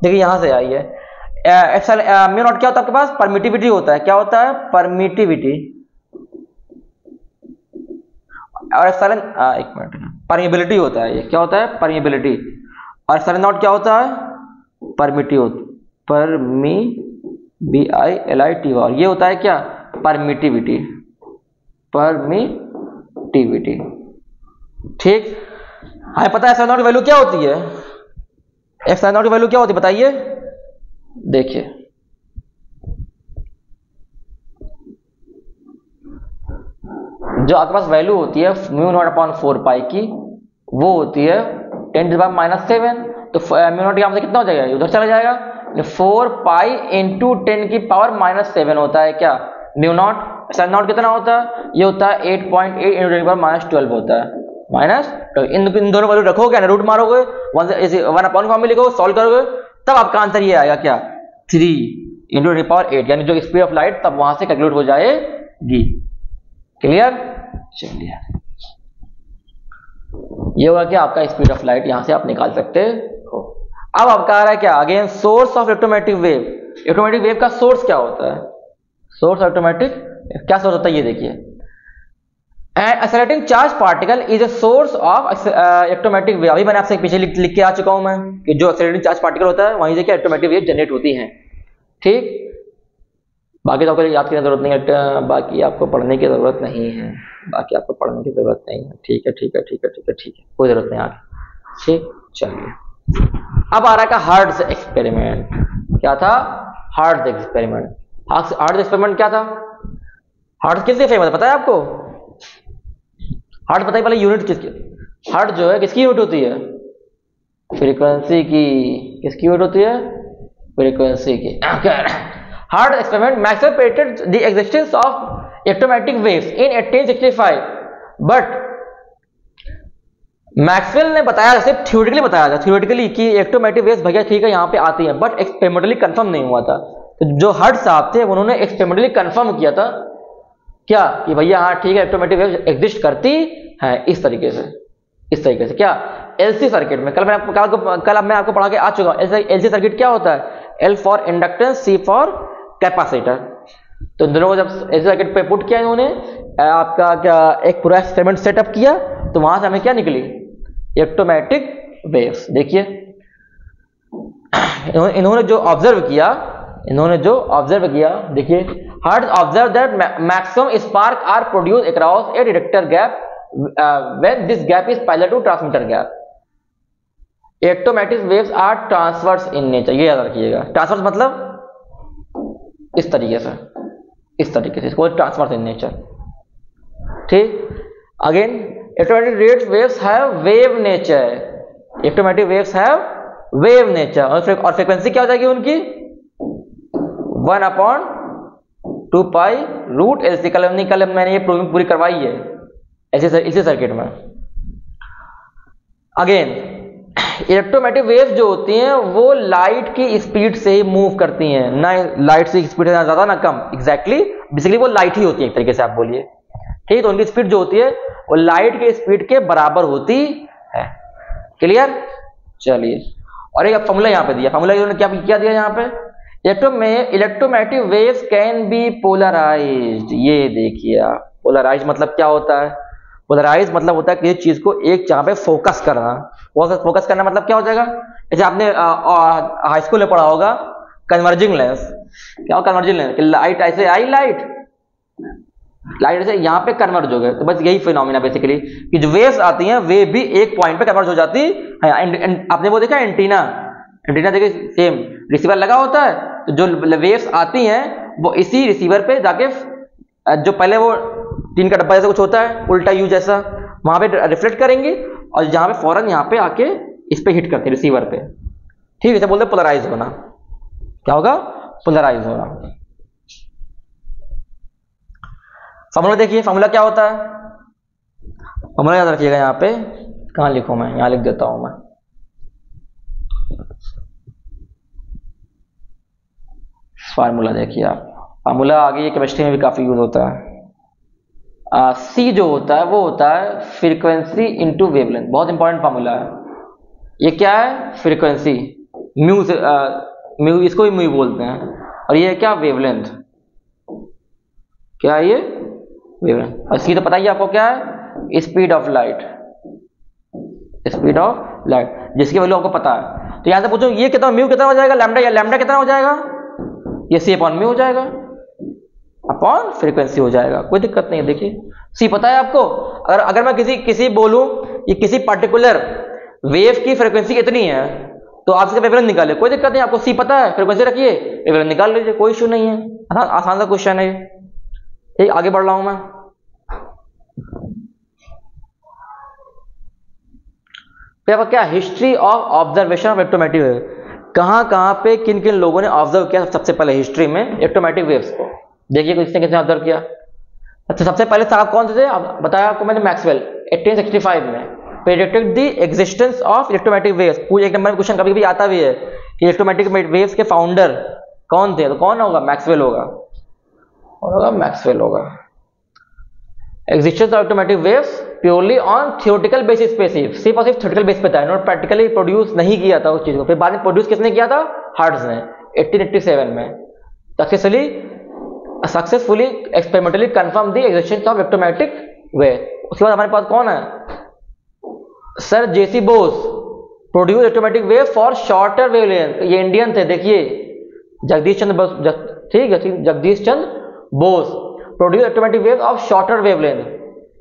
देखिए यहां से आई है। एप्सिलॉन म्यू नॉट क्या होता है आपके पास, परमिटिविटी होता है, क्या होता है, परमिटिविटी, और एप्सिलॉन एक मिनट, परमिएबिलिटी होता है, ये क्या होता है, परमिएबिलिटी। और एप्सिलॉन नॉट क्या होता है, परमिटिविटी, और ये होता है क्या, परमिटिविटी, ठीक। हमें पता है एप्सिलॉन नॉट की वैल्यू क्या होती है, एप्सिलॉन नॉट की वैल्यू क्या होती है बताइए, देखिए जो आपके पास वैल्यू होती है म्यू नॉट अपॉन 4 पाई की, वो होती है 10⁻⁷, तो म्यू नॉट यहाँ से कितना हो जाएगा, उधर चला जाएगा, 4 पाई इंटू 10⁻⁷ होता है क्या म्यू नॉट। एप्सिलॉन नॉट कितना होता है, ये होता है 8.8 इंटू 10⁻12 होता है -12। इन दोनों वैल्यू रखोगे ना, रूट मारोगे, 1 अपॉन फॉर्म में लिखोगे, सॉल्व करोगे, तब आपका आंसर ये आएगा क्या 3 इंटू 10⁸, यानी जो स्पीड ऑफ लाइट तब वहां से कैलकुलेट हो जाएगी। क्लियर, चलिए ये होगा क्या आपका स्पीड ऑफ लाइट, यहां से आप निकाल सकते हो। अब आपका आ रहा है क्या again, source of electromagnetic wave. Electromagnetic wave का सोर्स क्या होता है, सोर्स ऑफ इलेक्ट्रोमैग्नेटिक क्या सोर्स होता है, ये देखिए, and accelerating charge particle is a source of electromagnetic wave. अभी मैंने आपसे पीछे लिख के आ चुका हूं मैं कि जो एक्सेलरेटिंग चार्ज पार्टिकल होता है वहीं से क्या इलेक्ट्रोमैग्नेटिक वेव जनरेट होती है। ठीक, बाकी तो आपको याद करने की जरूरत नहीं है, बाकी आपको पढ़ने की जरूरत नहीं है, बाकी आपको पढ़ने की जरूरत नहीं है। ठीक है ठीक है ठीक है ठीक है ठीक है, कोई जरूरत नहीं आगे। ठीक, चलिए अब आ रहा है हर्ट्ज एक्सपेरिमेंट। क्या था, हर्ट्ज एक्सपेरिमेंट। हर्ट्ज एक्सपेरिमेंट क्या था, हर्ट्ज किससे फेमस है पता है आपको, हर्ट्ज पता है पहले यूनिट किसकी, हर्ट्ज जो है किसकी यूनिट होती है, फ्रीक्वेंसी की। किसकी यूनिट होती है, फ्रीक्वेंसी की। Hertz experiment, Maxwell predicted the existence of electromagnetic waves in 1865, but Maxwell ने बताया, सिर्फ थ्योरेटिकली बताया था, थ्योरेटिकली कि इलेक्ट्रोमैग्नेटिक वेव्स भैया ठीक है यहाँ पे आती हैं, बट एक्सपेरिमेंटली कंफर्म नहीं हुआ था। तो जो हर्ट्ज साहब थे उन्होंने एक्सपेरिमेंटली कंफर्म किया था क्या कि भैया हाँ ठीक है इलेक्ट्रोमैग्नेटिक वेव्स एग्जिस्ट करती है इस तरीके से, इस तरीके से। क्या, एलसी सर्किट में, कल मैं आपको पढ़ा के आ चुका हूं। एलसी सर्किट क्या होता है, L for inductance, C for capacitor. तो दोनों को जब एलसी सर्किट पे पुट किया इन्होंने, आपका क्या एक पूरा एक्सपेरिमेंट सेटअप किया, तो वहां से हमें क्या निकली, इलेक्ट्रोमैग्नेटिक वेव्स। देखिए इन्होंने जो ऑब्जर्व किया, देखिए, Hertz observe that maximum spark are produce across a detector gap when this gap is parallel to transmitter gap. Electromagnetic waves are transverse in nature, ये याद रखिएगा। ट्रांसवर्स मतलब इस तरीके से, इसको ट्रांसवर्स इन नेचर। ठीक, again electromagnetic waves have wave nature, electromagnetic waves have wave nature, और फ्रीक्वेंसी क्या हो जाएगी उनकी 1/2 पाई रूट एलसी। कल मैंने ये प्रूविंग पूरी करवाई है इसी सर्किट में। अगेन इलेक्ट्रोमैग्नेटिक वेव्स जो होती हैं वो लाइट की स्पीड से ही मूव करती हैं, ना लाइट से स्पीड ना ज्यादा ना कम, एग्जैक्टली बेसिकली वो लाइट ही होती है एक तरीके से आप बोलिए। ठीक, तो उनकी स्पीड जो होती है वो लाइट के स्पीड के बराबर होती है। क्लियर, चलिए, और एक फॉर्मूला यहाँ पे दिया, फॉर्मूला इन्होंने क्या दिया यहाँ पे, electromagnetic waves can be polarised. ये देखिए आप, पोलराइज मतलब क्या होता है, पोलराइज मतलब होता है किसी चीज को एक जगह पे फोकस करना। फोकस करना मतलब क्या हो जाएगा, जैसे आपने हाई स्कूल में पढ़ा होगा कन्वर्जिंग लेंस। क्या हो कन्वर्जिंग लेंस, लाइट ऐसे आई, लाइट ऐसे यहाँ पे कन्वर्ज हो गए। तो बस यही फिनोमिना बेसिकली कि जो वेव्स आती हैं वे भी एक पॉइंट पे कन्वर्ज हो जाती है। आपने वो देखा एंटीना देखिए, सेम रिसीवर लगा होता है, तो जो वेव्स आती हैं वो इसी रिसीवर पे जाके, जो पहले वो टीन का डब्बा जैसा कुछ होता है उल्टा यू जैसा, वहां पे रिफ्लेक्ट करेंगे, और जहां पे फौरन यहाँ पे आके इस पे हिट करते हैं रिसीवर पे। ठीक, इसे बोलते हैं पोलराइज होना। क्या होगा, पोलराइज होना। फॉर्मूला देखिए, फॉर्मूला क्या होता है, फॉर्मूला याद रखिएगा। यहाँ पे कहाँ लिखूं मैं, यहाँ लिख देता हूं मैं। फार्मूला देखिए आप, फार्मूला आगे ये केमिस्ट्री में भी काफी यूज होता है। सी जो होता है वो होता है फ्रीक्वेंसी इंटू वेवलेंथ, बहुत इंपॉर्टेंट फार्मूला है। ये क्या है, फ्रीक्वेंसी, म्यू से म्यू, इसको भी म्यू बोलते हैं, और ये क्या, वेवलेंथ। क्या है ये, वेवलेंथ। और सी तो पता ही आपको क्या है, speed of light, speed of light, जिसकी वैल्यू आपको पता है। तो यहां से पूछो ये कितना, म्यू कितना हो जाएगा, लैम्डा, या लैम्डा कितना हो जाएगा, ये सी अपॉन म्यू हो जाएगा, अपॉन फ्रीक्वेंसी हो जाएगा, कोई दिक्कत नहीं है। देखिए सी पता है आपको, अगर मैं किसी बोलूं ये किसी पर्टिकुलर वेव की फ्रीक्वेंसी कितनी है, तो आप इसका वेवलेंथ निकाले, कोई दिक्कत नहीं, आपको सी पता है, फ्रीक्वेंसी रखिए, वेवलेंथ निकाल लीजिए, कोई इशू नहीं है। आसान सा क्वेश्चन है। ठीक, आगे बढ़ रहा हूं मैं। फिर आपका क्या, history of observation of electromagnetic wave, कहाँ कहाँ पे किन किन लोगों ने ऑब्जर्व किया सबसे पहले हिस्ट्री में इलेक्ट्रोमैग्नेटिक वेव्स को। देखिए किसने किसने ऑब्जर्व किया। अच्छा, सबसे पहले साहब कौन से थे, बताया आपको मैंने, मैक्सवेल 1865 में predicted the existence of electromagnetic waves. पूरे 1 नंबर में क्वेश्चन कभी कभी आता भी है कि इलेक्ट्रोमैग्नेटिक वेव्स के फाउंडर कौन थे, तो कौन होगा, मैक्सवेल होगा, मैक्सवेल होगा। Existence of electromagnetic waves purely on theoretical basis पे, सिर्फ और सिर्फ थियोरेटिकल बेस पे था, नॉट प्रैक्टिकली प्रोड्यूस नहीं किया था उस चीज को। फिर बाद में प्रोड्यूस किसने किया था, हर्ट्ज ने 1887 में successfully experimentally confirm the existence of electromagnetic wave. उसके बाद हमारे पास कौन है, sir JC Bose produce electromagnetic wave for shorter wavelength. ये इंडियन थे, देखिए जगदीश चंद्र बोस, ठीक है, Jagdish Chandra Bose produce electromagnetic wave of shorter wavelength,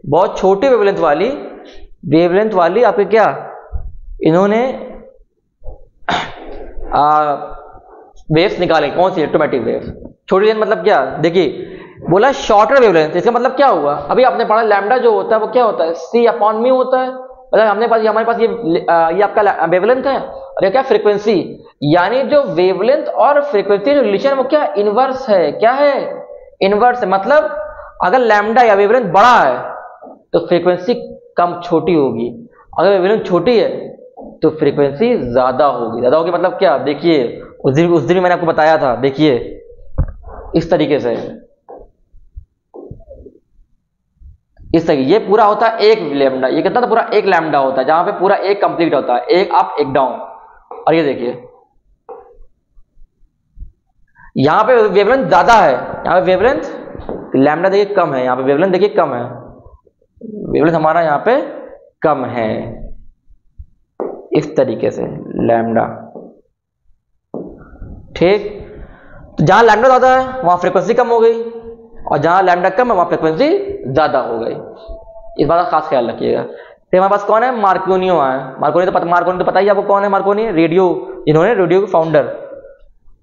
बहुत छोटी वेवलेंथ वाली आपके क्या, इन्होंने वेव्स निकाले। कौन सी, इलेक्ट्रोमैग्नेटिक वेव्स। छोटी लेंथ मतलब क्या, देखिए बोला शॉर्टर वेवलेंथ, इसका मतलब क्या हुआ, अभी आपने पढ़ा लैम्डा जो होता है वो क्या होता है, C/μ होता है। मतलब हमारे पास ये आपका वेवलेंथ है और ये क्या, फ्रीक्वेंसी। यानी जो वेवलेंथ और फ्रीक्वेंसी जो रिलेशन वो क्या, इनवर्स है। क्या है, इनवर्स है। मतलब अगर लैम्डा या वेवलेंथ बड़ा है तो फ्रीक्वेंसी कम छोटी होगी, अगर वेवलेंथ छोटी है तो फ्रीक्वेंसी ज्यादा होगी। मतलब क्या, देखिए उस दिन मैंने आपको बताया था, देखिए इस तरीके से, इस तरीके, ये पूरा होता है एक लैम्डा, ये कितना था, पूरा एक लैम्डा होता है, जहां पे पूरा एक कंप्लीट होता है, एक अप एक डाउन। और ये देखिए यहां पे वेवलेंथ ज्यादा है, यहां पे वेवलेंथ लैम्डा देखिए कम है, यहां पे वेवलेंथ देखिए कम है, वेवलेंथ हमारा यहां पे कम है, इस तरीके से लैम्डा, ठीक। तो जहां लैम्डा ज्यादा है वहां फ्रीक्वेंसी कम हो गई, और जहां लैम्डा कम है वहां फ्रीक्वेंसी ज्यादा हो गई। इस बात का खास ख्याल रखिएगा। फिर हमारे पास कौन है, मार्कोनियो है। मार्कोनी तो पता ही आपको कौन है, मार्कोनी रेडियो, इन्होंने रेडियो के फाउंडर,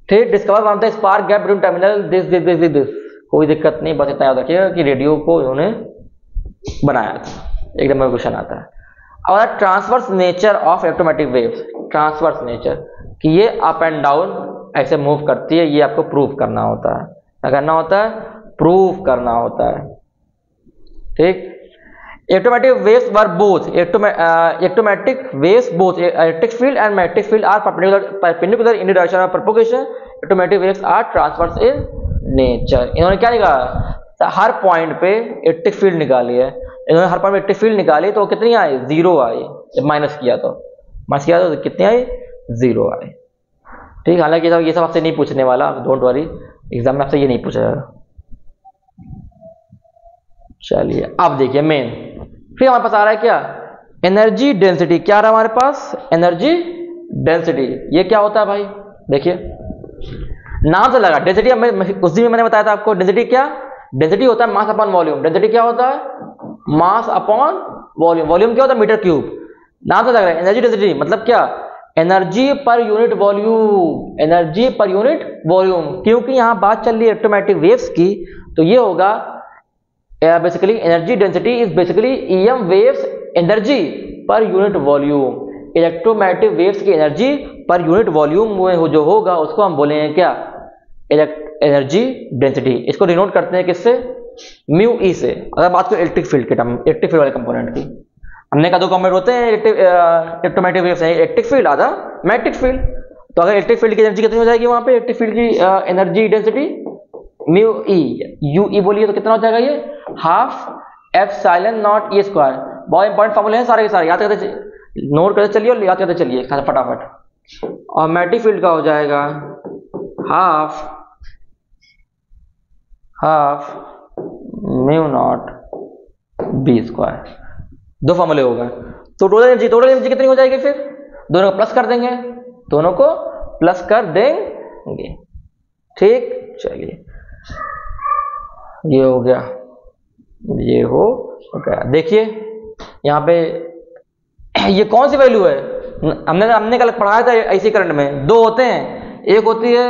ठीक। Discover one of the spark gap between terminal this, कोई दिक्कत नहीं, बस इतना याद रखिएगा कि रेडियो को इन्होंने बनाया था। एक नंबर क्वेश्चन आता है। अब transverse nature of electromagnetic waves, transverse nature कि ये अप एंड डाउन ऐसे मूव करती है, ये आपको प्रूव करना होता है। क्या करना होता है, प्रूव करना होता है, ठीक। Electromagnetic waves were both electromagnetic waves both electric field and magnetic field are perpendicular in the direction of propagation. Electromagnetic waves are transverse in nature. इन्होंने क्या निकाला, हर पॉइंट पे इलेक्ट्रिक फील्ड निकाली है, इन्होंने हर पॉइंट पे इलेक्ट्रिक फील्ड निकाली तो कितनी आई, 0 आई। जब माइनस किया तो कितनी आई, 0 आई, ठीक। हालांकि ये सब आपसे नहीं पूछने वाला, डोंट वरी, एग्जाम में आपसे ये नहीं पूछा जाएगा। चलिए अब देखिए मेन, फिर हमारे पास आ रहा है क्या, एनर्जी डेंसिटी। क्या आ रहा है हमारे पास, एनर्जी डेंसिटी। ये क्या होता है भाई, देखिए नाम से लगा डेंसिटी। उस दिन मैंने बताया था आपको डेंसिटी क्या, डेंसिटी होता है मास अपॉन वॉल्यूम। डेंसिटी क्या होता है, मास अपॉन वॉल्यूम। वॉल्यूम क्या होता है, मीटर क्यूब। नाम से लग रहा है एनर्जी डेंसिटी मतलब क्या, energy per unit volume, energy per unit volume. क्योंकि यहां बात चल रही है इलेक्ट्रोमैग्नेटिक वेव्स की, तो ये होगा basically energy density is basically EM waves energy per unit volume. Electromagnetic waves की एनर्जी पर यूनिट वॉल्यूम में जो होगा उसको हम बोलेंगे क्या, एनर्जी डेंसिटी। इसको डिनोट करते हैं किससे, μe से। अगर बात करें इलेक्ट्रिक फील्ड के टर्म, इलेक्ट्रिक फील्ड वाले कंपोनेंट की, हमने कहा 2 कंपोनेंट होते हैं इलेक्ट्रोमैग्नेटिक वेव्स, इलेक्ट्रिक फील्ड आधा मैग्नेटिक फील्ड। तो अगर इलेक्ट्रिक फील्ड की एनर्जी कितनी हो जाएगी वहां पे, इलेक्ट्रिक फील्ड की एनर्जी डेंसिटी μe बोलिए तो कितना हो जाएगा, ये 12 ε0 E²। बहुत इंपॉर्टेंट फॉर्मूले हैं सारे के सारे, याद करते नोट करते चलिए और याद करते चलिए फटाफट। और मैग्नेटिक फील्ड का हो जाएगा 12 μ0 B²। 2 फॉर्मूले हो गए। तो टोटल एनर्जी कितनी हो जाएगी, फिर दोनों को प्लस कर देंगे, दोनों को प्लस कर देंगे, ठीक। चलिए ये हो गया, ये हो गया। देखिए यहाँ पे ये कौन सी वैल्यू है, हमने कल पढ़ाया था ऐसी करंट में 2 होते हैं, एक होती है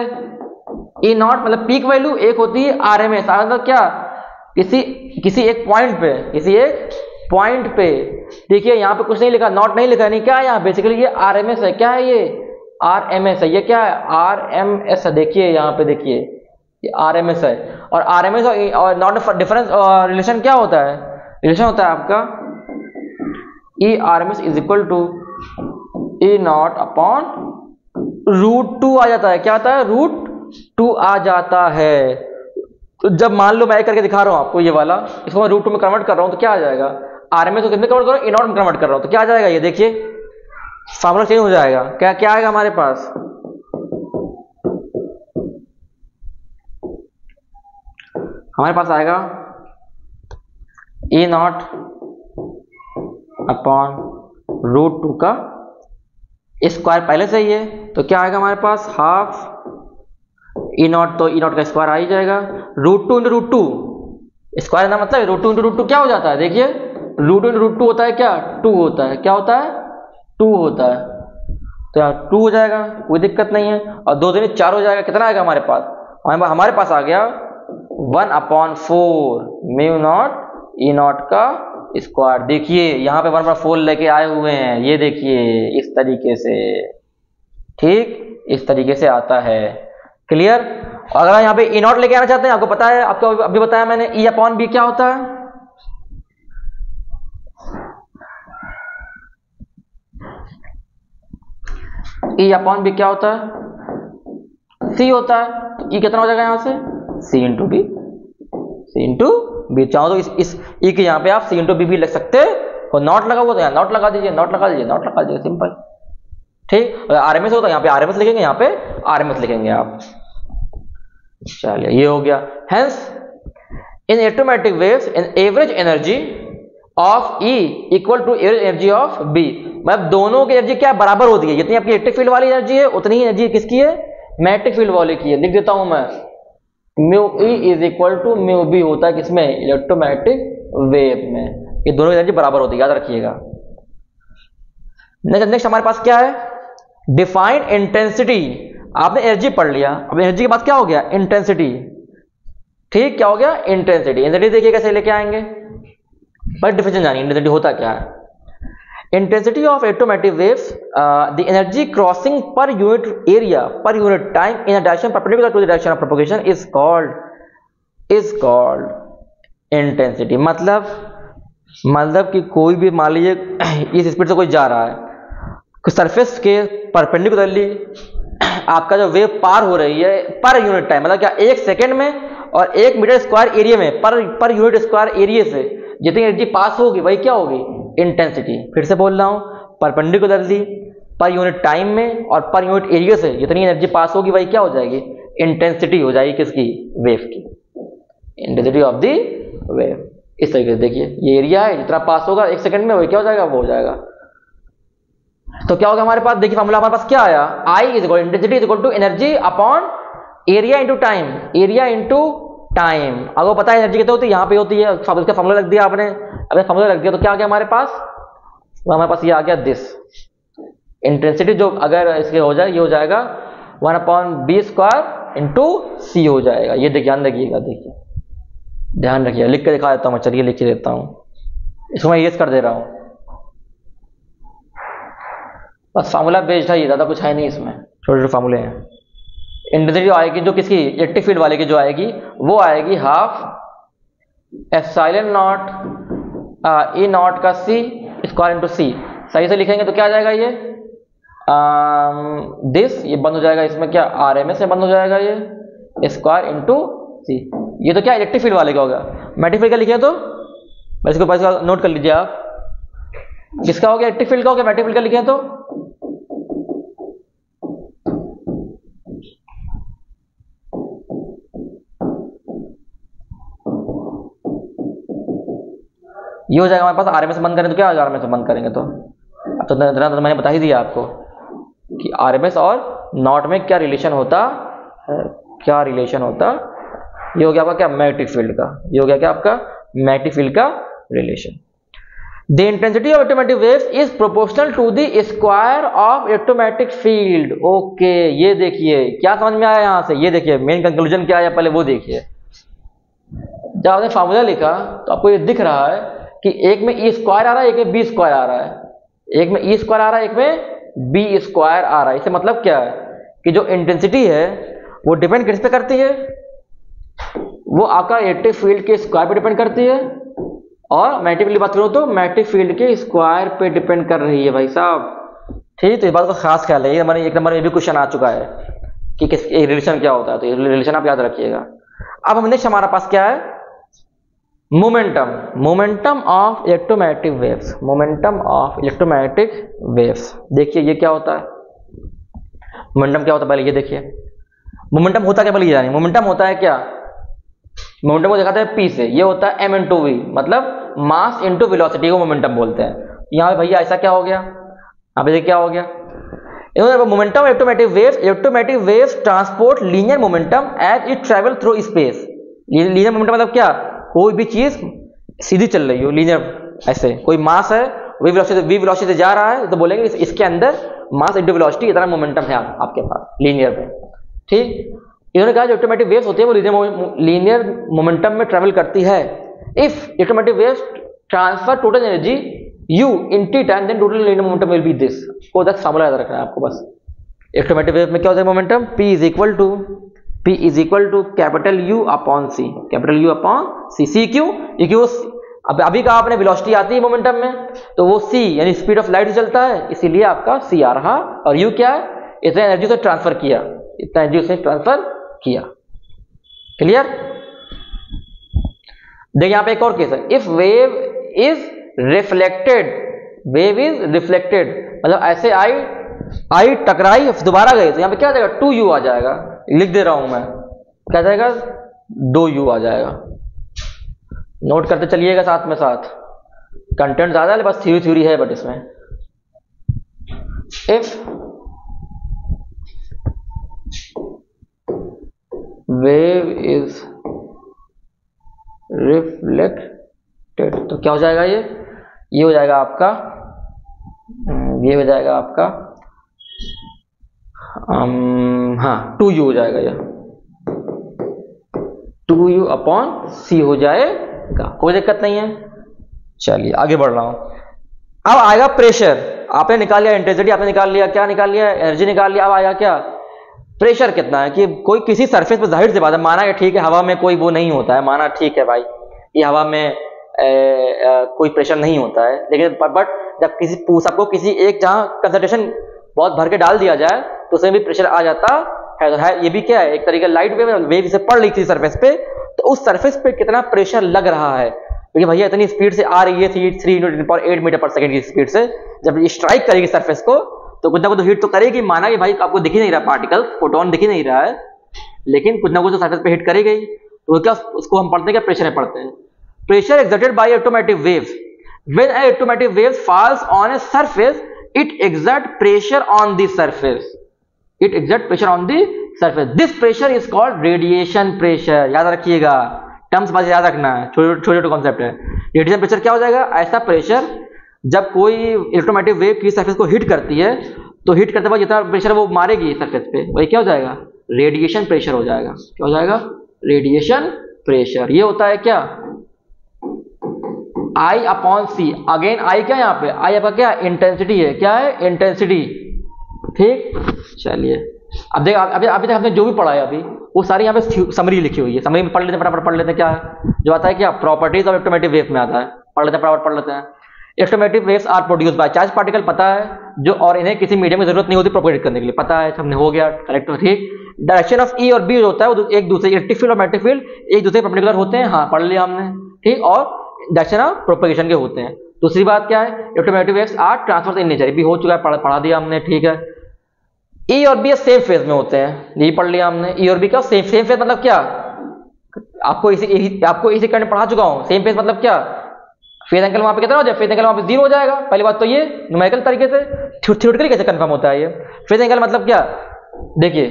E0 मतलब पीक वैल्यू, एक होती है RMS। मतलब क्या, किसी एक पॉइंट पे, किसी एक पॉइंट पे, देखिए यहाँ पे कुछ नहीं लिखा, नॉट नहीं लिखा, नहीं क्या है यहाँ, बेसिकली ये आरएमएस है। क्या है ये, आरएमएस है। ये क्या है, आरएमएस है। देखिए यहाँ पे देखिए ये आरएमएस है। और आरएमएस और नॉट डिफरेंस रिलेशन क्या होता है, रिलेशन होता है आपका E RMS is equal to E naught upon √2 आ जाता है। क्या आता है, √2 आ जाता है। तो जब मान लो मैं करके दिखा रहा हूं आपको ये वाला, इसको मैं √2 में कन्वर्ट कर रहा हूं तो क्या आ जाएगा, आरएमएस को कितने कन्वर्ट कर रहा हूं, ई नॉट में कन्वर्ट कर रहा हूं तो क्या आ जाएगा, ये देखिए फॉर्मूला चेंज हो जाएगा। क्या क्या आएगा हमारे पास, हमारे पास आएगा ई नॉट अपॉन √2 का स्क्वायर पहले से ही है, तो क्या आएगा हमारे पास, हाफ ई नॉट, तो ई नॉट का स्क्वायर आ ही जाएगा। √2 इंटू √2 स्क्वायर ना मतलब √2 इंटू √2 क्या हो जाता है, देखिए √2 इंटू √2 होता है क्या, 2 होता है। क्या होता है, 2 होता है। तो यहाँ 2 हो जाएगा, कोई दिक्कत नहीं है। और 2 दूनी 4 हो जाएगा। कितना आएगा हमारे पास, हमारे पास आ गया 1/4 म्यू नॉट ई नॉट का स्क्वायर। देखिए यहाँ पे 1/4 लेके आए हुए हैं, ये देखिए इस तरीके से, ठीक इस तरीके से आता है। क्लियर। अगर आप यहाँ पे ई नॉट लेके आना चाहते हैं, आपको पता है, आपको अभी बताया मैंने, ई अपॉन बी क्या होता है, ई अपॉन बी क्या होता है, सी होता है। तो ई कितना हो जाएगा यहाँ से, सी इंटू बी, सी इंटू बी। चाहो तो इस ई के यहाँ पे आप सी इंटू बी भी लिख सकते हो, नॉट लगा हुआ तो यहाँ नॉट लगा दीजिए, नॉट लगा दीजिए, नॉट लगा दीजिए, सिंपल, ठीक। आरएमएस होता है यहाँ पे आरएमएस लिखेंगे, यहाँ पे आरएमएस लिखेंगे आप। चलिए ये हो गया। Hence in electromagnetic waves in average energy of E equal to average energy of B, मतलब दोनों की एनर्जी क्या बराबर होती है, जितनी आपकी इलेक्ट्रिक फील्ड वाली एनर्जी है उतनी ही एनर्जी किसकी है, मैग्नेटिक फील्ड वाले की है। लिख देता हूं मैं, mu E is equal to mu B होता है किसमें, इलेक्ट्रोमैग्नेटिक वेव में। ये दोनों एनर्जी बराबर होती है, याद रखिएगा। नेक्स्ट हमारे पास क्या है, डिफाइन इंटेंसिटी। आपने एनर्जी पढ़ लिया, अब एनर्जी के बाद क्या हो गया, इंटेंसिटी, ठीक। क्या हो गया, इंटेंसिटी। इंटेंसिटी देखिए कैसे लेके आएंगे, पर डिफिनेशन जानिए इंटेंसिटी होता क्या है। Intensity of electromagnetic waves, the energy crossing per unit area per unit time in a direction perpendicular to the direction of propagation is called intensity. मतलब कि कोई भी मान लीजिए इस स्पीड से कोई जा रहा है, सरफेस के परपेंडिकुलरली आपका जो वेव पार हो रही है पर यूनिट टाइम, मतलब क्या 1 सेकेंड में और 1 मीटर स्क्वायर एरिया में पर यूनिट स्क्वायर एरिया से जितनी एनर्जी पास होगी वही क्या होगी, इंटेंसिटी। फिर से बोल रहा हूं, परपेंडिकुलरली पर यूनिट टाइम में और पर यूनिट एरिया से जितनी एनर्जी पास होगी वही क्या हो जाएगी, इंटेंसिटी हो जाएगी किसकी, वेव की, इंटेंसिटी ऑफ द वेव। इस तरीके से देखिए ये एरिया है, जितना पास होगा 1 सेकंड में वही क्या हो जाएगा, वो हो जाएगा। तो क्या होगा हमारे पास, देखिए फॉर्मूला हमारे पास क्या आया, I is equal intensity is equal to energy upon area into time, area into time. अगर पता है एनर्जी कितनी होती है, यहाँ पे होती है, इसका फॉर्मूला रख दिया आपने, अगर फॉर्मूला रख दिया तो क्या आ गया हमारे पास, हमारे पास ये आ गया दिस इंटेंसिटी, जो अगर इसके हो जाए ये हो जाएगा 1/b² इंटू सी हो जाएगा। ये ध्यान रखिएगा, देखिए ध्यान रखिएगा, लिख के दिखा देता हूँ, चलिए लिख के देता हूँ, इसको मैं इरेज कर दे रहा हूँ, बस फार्मूला बेस्ड है ये, ज्यादा कुछ है नहीं इसमें, छोटे छोटे फार्मूले हैं। इंटेंसिटी जो आएगी, जो किसकी, इलेक्ट्रिक फील्ड वाले की जो आएगी, वो आएगी half epsilon not E not का सी स्क्वायर इंटू सी। सही से लिखेंगे तो क्या आ जाएगा ये, दिस, ये बंद हो जाएगा इसमें क्या, आरएमएस से बंद हो जाएगा ये, स्क्वायर इंटू सी। ये तो क्या इलेक्ट्रिक फील्ड वाले का होगा। मैग्नेटिक फील्ड का लिखे तो बस इसको पास नोट कर लीजिए आप, किसका हो गया, इलेक्ट्रिक फील्ड का हो गया, मैग्नेटिक फील्ड का लिखे तो ये हो जाएगा हमारे पास। आरएमएस बंद करें तो क्या होगा, आरएमएस बंद करेंगे तो अब तो मैंने बता ही दिया आपको कि आरएमएस और नॉट में क्या रिलेशन होता है, क्या रिलेशन होता। ये हो गया आपका क्या, मैग्नेटिक फील्ड का, ये हो गया क्या आपका मैग्नेटिक फील्ड का relation. The intensity of electromagnetic waves is proportional to the square of electromagnetic field. Okay, ये देखिए क्या समझ में आया यहाँ से, ये देखिए मेन कंक्लूजन क्या आया पहले वो देखिए। जब आपने फार्मूला लिखा तो आपको ये दिख रहा है कि एक में ई स्क्वायर आ रहा है, एक में बी स्क्वायर आ रहा है, एक में ई स्क्वायर आ रहा है, एक में बी स्क्वायर आ रहा है। इससे मतलब क्या है कि जो इंटेंसिटी है वो डिपेंड किस पे करती है, वो आपका इलेक्ट्रिक फील्ड के स्क्वायर पे डिपेंड करती है, और मैग्नेटिक फील्ड की बात करूं तो मैग्नेटिक फील्ड के स्क्वायर पे डिपेंड कर रही है भाई साहब। ठीक, तो इस बात का खास ख्याल है, हमारे एक नंबर में भी क्वेश्चन आ चुका है कि किस रिलेशन क्या होता है, तो ये रिलेशन आप याद रखिएगा। अब हम नेक्स्ट हमारा पास क्या है, momentum, momentum of electromagnetic waves, momentum of electromagnetic waves. देखिए ये क्या होता है, मोमेंटम क्या होता है पहले ये देखिए। मोमेंटम होता क्या पहले ये जानिए, मोमेंटम होता है क्या, मोमेंटम को दिखाते हैं पी से, ये होता है एम इंटू वी, मतलब मास इंटू वेलोसिटी को मोमेंटम बोलते हैं। यहाँ पे भैया ऐसा क्या हो गया, अब ये क्या हो गया, momentum electromagnetic waves, electromagnetic waves transport linear momentum as it travel through space. Linear momentum मतलब क्या, कोई भी चीज सीधी चल रही हो, लीनियर, ऐसे कोई मास है वी वेलोसिटी से जा रहा है तो बोलेंगे इसके अंदर मास इंटू वेलोसिटी इतना मोमेंटम है आपके पास लीनियर पे। ठीक, इन्होंने कहा जो इलेक्ट्रोमैग्नेटिक वेव्स होती है वो लीनियर मोमेंटम में ट्रैवल करती है। If electromagnetic waves transfer total energy U in t time, then total linear momentum will be this। को दस फॉर्मूला याद रखना है आपको बस। इलेक्ट्रोमैग्नेटिक वेव में क्या होता है momentum, P is equal to capital U upon C, capital U upon C। C क्यों, क्योंकि अब अभी का आपने वेलोसिटी आती है मोमेंटम में, तो वो C यानी स्पीड ऑफ लाइट से चलता है, इसीलिए आपका C आ रहा, और U क्या है, इतना एनर्जी से ट्रांसफर किया, इतना एनर्जी से ट्रांसफर किया। क्लियर। देखिए यहाँ पे एक और केस है, if wave is reflected, wave is reflected मतलब ऐसे आई टकराई दोबारा गई, तो यहां पे क्या आ जाएगा 2u आ जाएगा, लिख दे रहा हूं मैं, क्या जाएगा 2u आ जाएगा। नोट करते चलिएगा साथ में साथ, कंटेंट ज्यादा है बस थ्योरी है बट इसमें। इफ वेव इज रिफ्लेक्टेड तो क्या हो जाएगा, ये हो जाएगा आपका, ये हो जाएगा आपका हाँ 2u हो जाएगा, ये 2u अपॉन c हो जाएगा, कोई दिक्कत नहीं है। चलिए आगे बढ़ रहा हूं। अब आएगा प्रेशर, आपने निकाल लिया इंटेंसिटी, आपने निकाल लिया, क्या निकाल लिया, एनर्जी निकाल लिया। अब आएगा क्या, प्रेशर कितना है, कि कोई किसी सरफेस पर, जाहिर सी बात है, माना कि ठीक है हवा में कोई वो नहीं होता है, माना ठीक है भाई ये हवा में कोई प्रेशर नहीं होता है, लेकिन बट जब सबको किसी एक जहां कंसंट्रेशन बहुत भर के डाल दिया जाए तो उसमें भी प्रेशर आ जाता है। तो है ये भी क्या है, एक तरीके लाइट वेव से पड़ रही थी सरफेस पे, तो उस सरफेस पे कितना प्रेशर लग रहा है, क्योंकि भैया इतनी स्पीड से आ रही है 3 मीटर पर सेकंड की स्पीड से, जब ये स्ट्राइक करेगी सरफेस को तो कुछ ना कुछ तो हीट तो करेगी। माना कि भाई आपको दिख ही नहीं रहा पार्टिकल, फोटोन दिख ही नहीं रहा है, लेकिन कुछ ना कुछ तो सरफेस पे हिट करेगी, तो क्या उसको हम पढ़ते हैं, क्या प्रेशर है पढ़ते हैं। Pressure exerted by electromagnetic waves. When an electromagnetic wave falls on a surface, it exerts pressure on the surface. It exerts pressure on the surface. This pressure is called radiation pressure. याद रखिएगा, terms बस याद रखना है, छोटे छोटे concept है। Radiation pressure क्या हो जाएगा, ऐसा प्रेशर जब कोई इलेक्ट्रोमैग्नेटिक वेव की सरफेस को हिट करती है, तो हिट करते वक्त जितना प्रेशर वो मारेगी सरफेस पे, वही क्या हो जाएगा, रेडिएशन प्रेशर हो जाएगा। क्या हो जाएगा, रेडिएशन प्रेशर। ये होता है क्या, I upon C. Again I क्या, यहाँ पे आई आपका क्या, इंटेंसिटी है, क्या है, इंटेंसिटी। ठीक, चलिए अब देख, अभी तक हमने जो भी पढ़ा है अभी वो सारी यहाँ पे समरी लिखी हुई है, समरी में पढ़ लेते हैं, फटाफट पढ़ लेते हैं। क्या है जो आता है, क्या प्रॉपर्टीज ऑफ इलेक्ट्रोमैग्नेटिक वेव में आता है, पढ़ लेते हैं फटाफट पढ़ लेते हैं। Electromagnetic waves are produced by charge particle, पता है जो, और इन्हें किसी मीडियम की जरूरत नहीं होती प्रोपेगेट करने के लिए, पता है, हमने हो गया करेक्ट। ठीक, डायरेक्शन ऑफ ई और बी होता है वो एक दूसरे, इलेक्ट्रिक फील्ड और मैग्नेटिक फील्ड एक दूसरे परपेंडिकुलर होते हैं, हाँ पढ़ लिया हमने। ठीक, और डायरेक्शन ऑफ प्रोपेगेशन के होते हैं। दूसरी बात क्या है, electromagnetic waves are transverse in nature, भी हो चुका है, पढ़ा दिया हमने। ठीक है, ई और बी सेम फेज में होते हैं, यही पढ़ लिया हमने। ई और बी का सेम फेज मतलब क्या, आपको इसी करंट पढ़ा चुका हूं। सेम फेज मतलब क्या, फेज एंगल वहां पे कितना हो जाए, फेज एंगल वहां पे 0 हो जाएगा। पहली बात तो ये न्यूमेरिकल तरीके से, थ्योरेटिकली कैसे कंफर्म होता है ये। फेज एंगल मतलब क्या, देखिए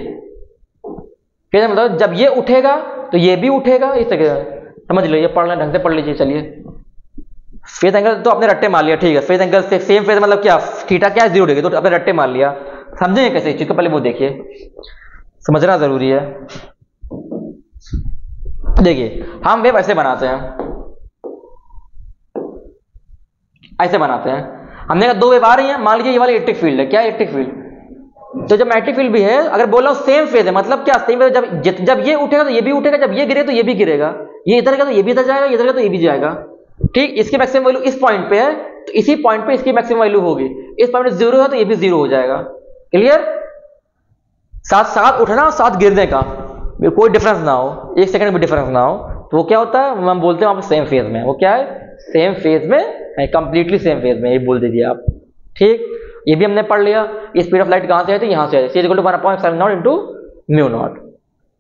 फेज एंगल मतलब जब ये उठेगा तो ये भी उठेगा, इस तरह समझ लो, ये पढ़ना ढंग से पढ़ लीजिए। चलिए, फेज एंगल तो आपने रट्टे मार लिया, ठीक है। फेज एंगल से सेम फेज मतलब क्या, थीटा क्या है 0 डिग्री, तो आपने रट्टे मार लिया। समझेंगे कैसे इस चीज को, पहले वो देखिए, समझना जरूरी है। देखिए हम वेव ऐसे बनाते हैं, ऐसे बनाते हैं। हमने कहा दो वेव आ रही हैं, मान लीजिए ये वाली इलेक्ट्रिक फील्ड है, क्या इलेक्ट्रिक फील्ड, तो जब मैग्नेटिक फील्ड भी है, अगर बोल रहा हूँ सेम फेज है, मतलब क्या सेम फेज, जब ये उठेगा तो ये भी उठेगा, जब ये गिरे तो ये भी गिरेगा, ये इधर गया तो ये भी इधर जाएगा, इधर गया तो ये भी जाएगा। ठीक, इसकी मैक्सिमम वैल्यू इस पॉइंट पे है, तो इसी पॉइंट पे इसकी मैक्सिमम वैल्यू होगी। इस पॉइंट पे 0 है तो ये भी 0 हो जाएगा। क्लियर? साथ साथ उठना, साथ गिरने का कोई डिफरेंस ना हो, 1 सेकंड में डिफरेंस ना हो, तो वो क्या होता है, हम बोलते हैं वहां पे सेम फेज में। वो क्या है, सेम फेज में है, कंप्लीटली सेम फेज में, ये बोल दीजिए आप। ठीक, ये भी हमने पढ़ लिया। स्पीड ऑफ लाइट कहां से है, तो यहां से है, c = 1/ε0 × μ0।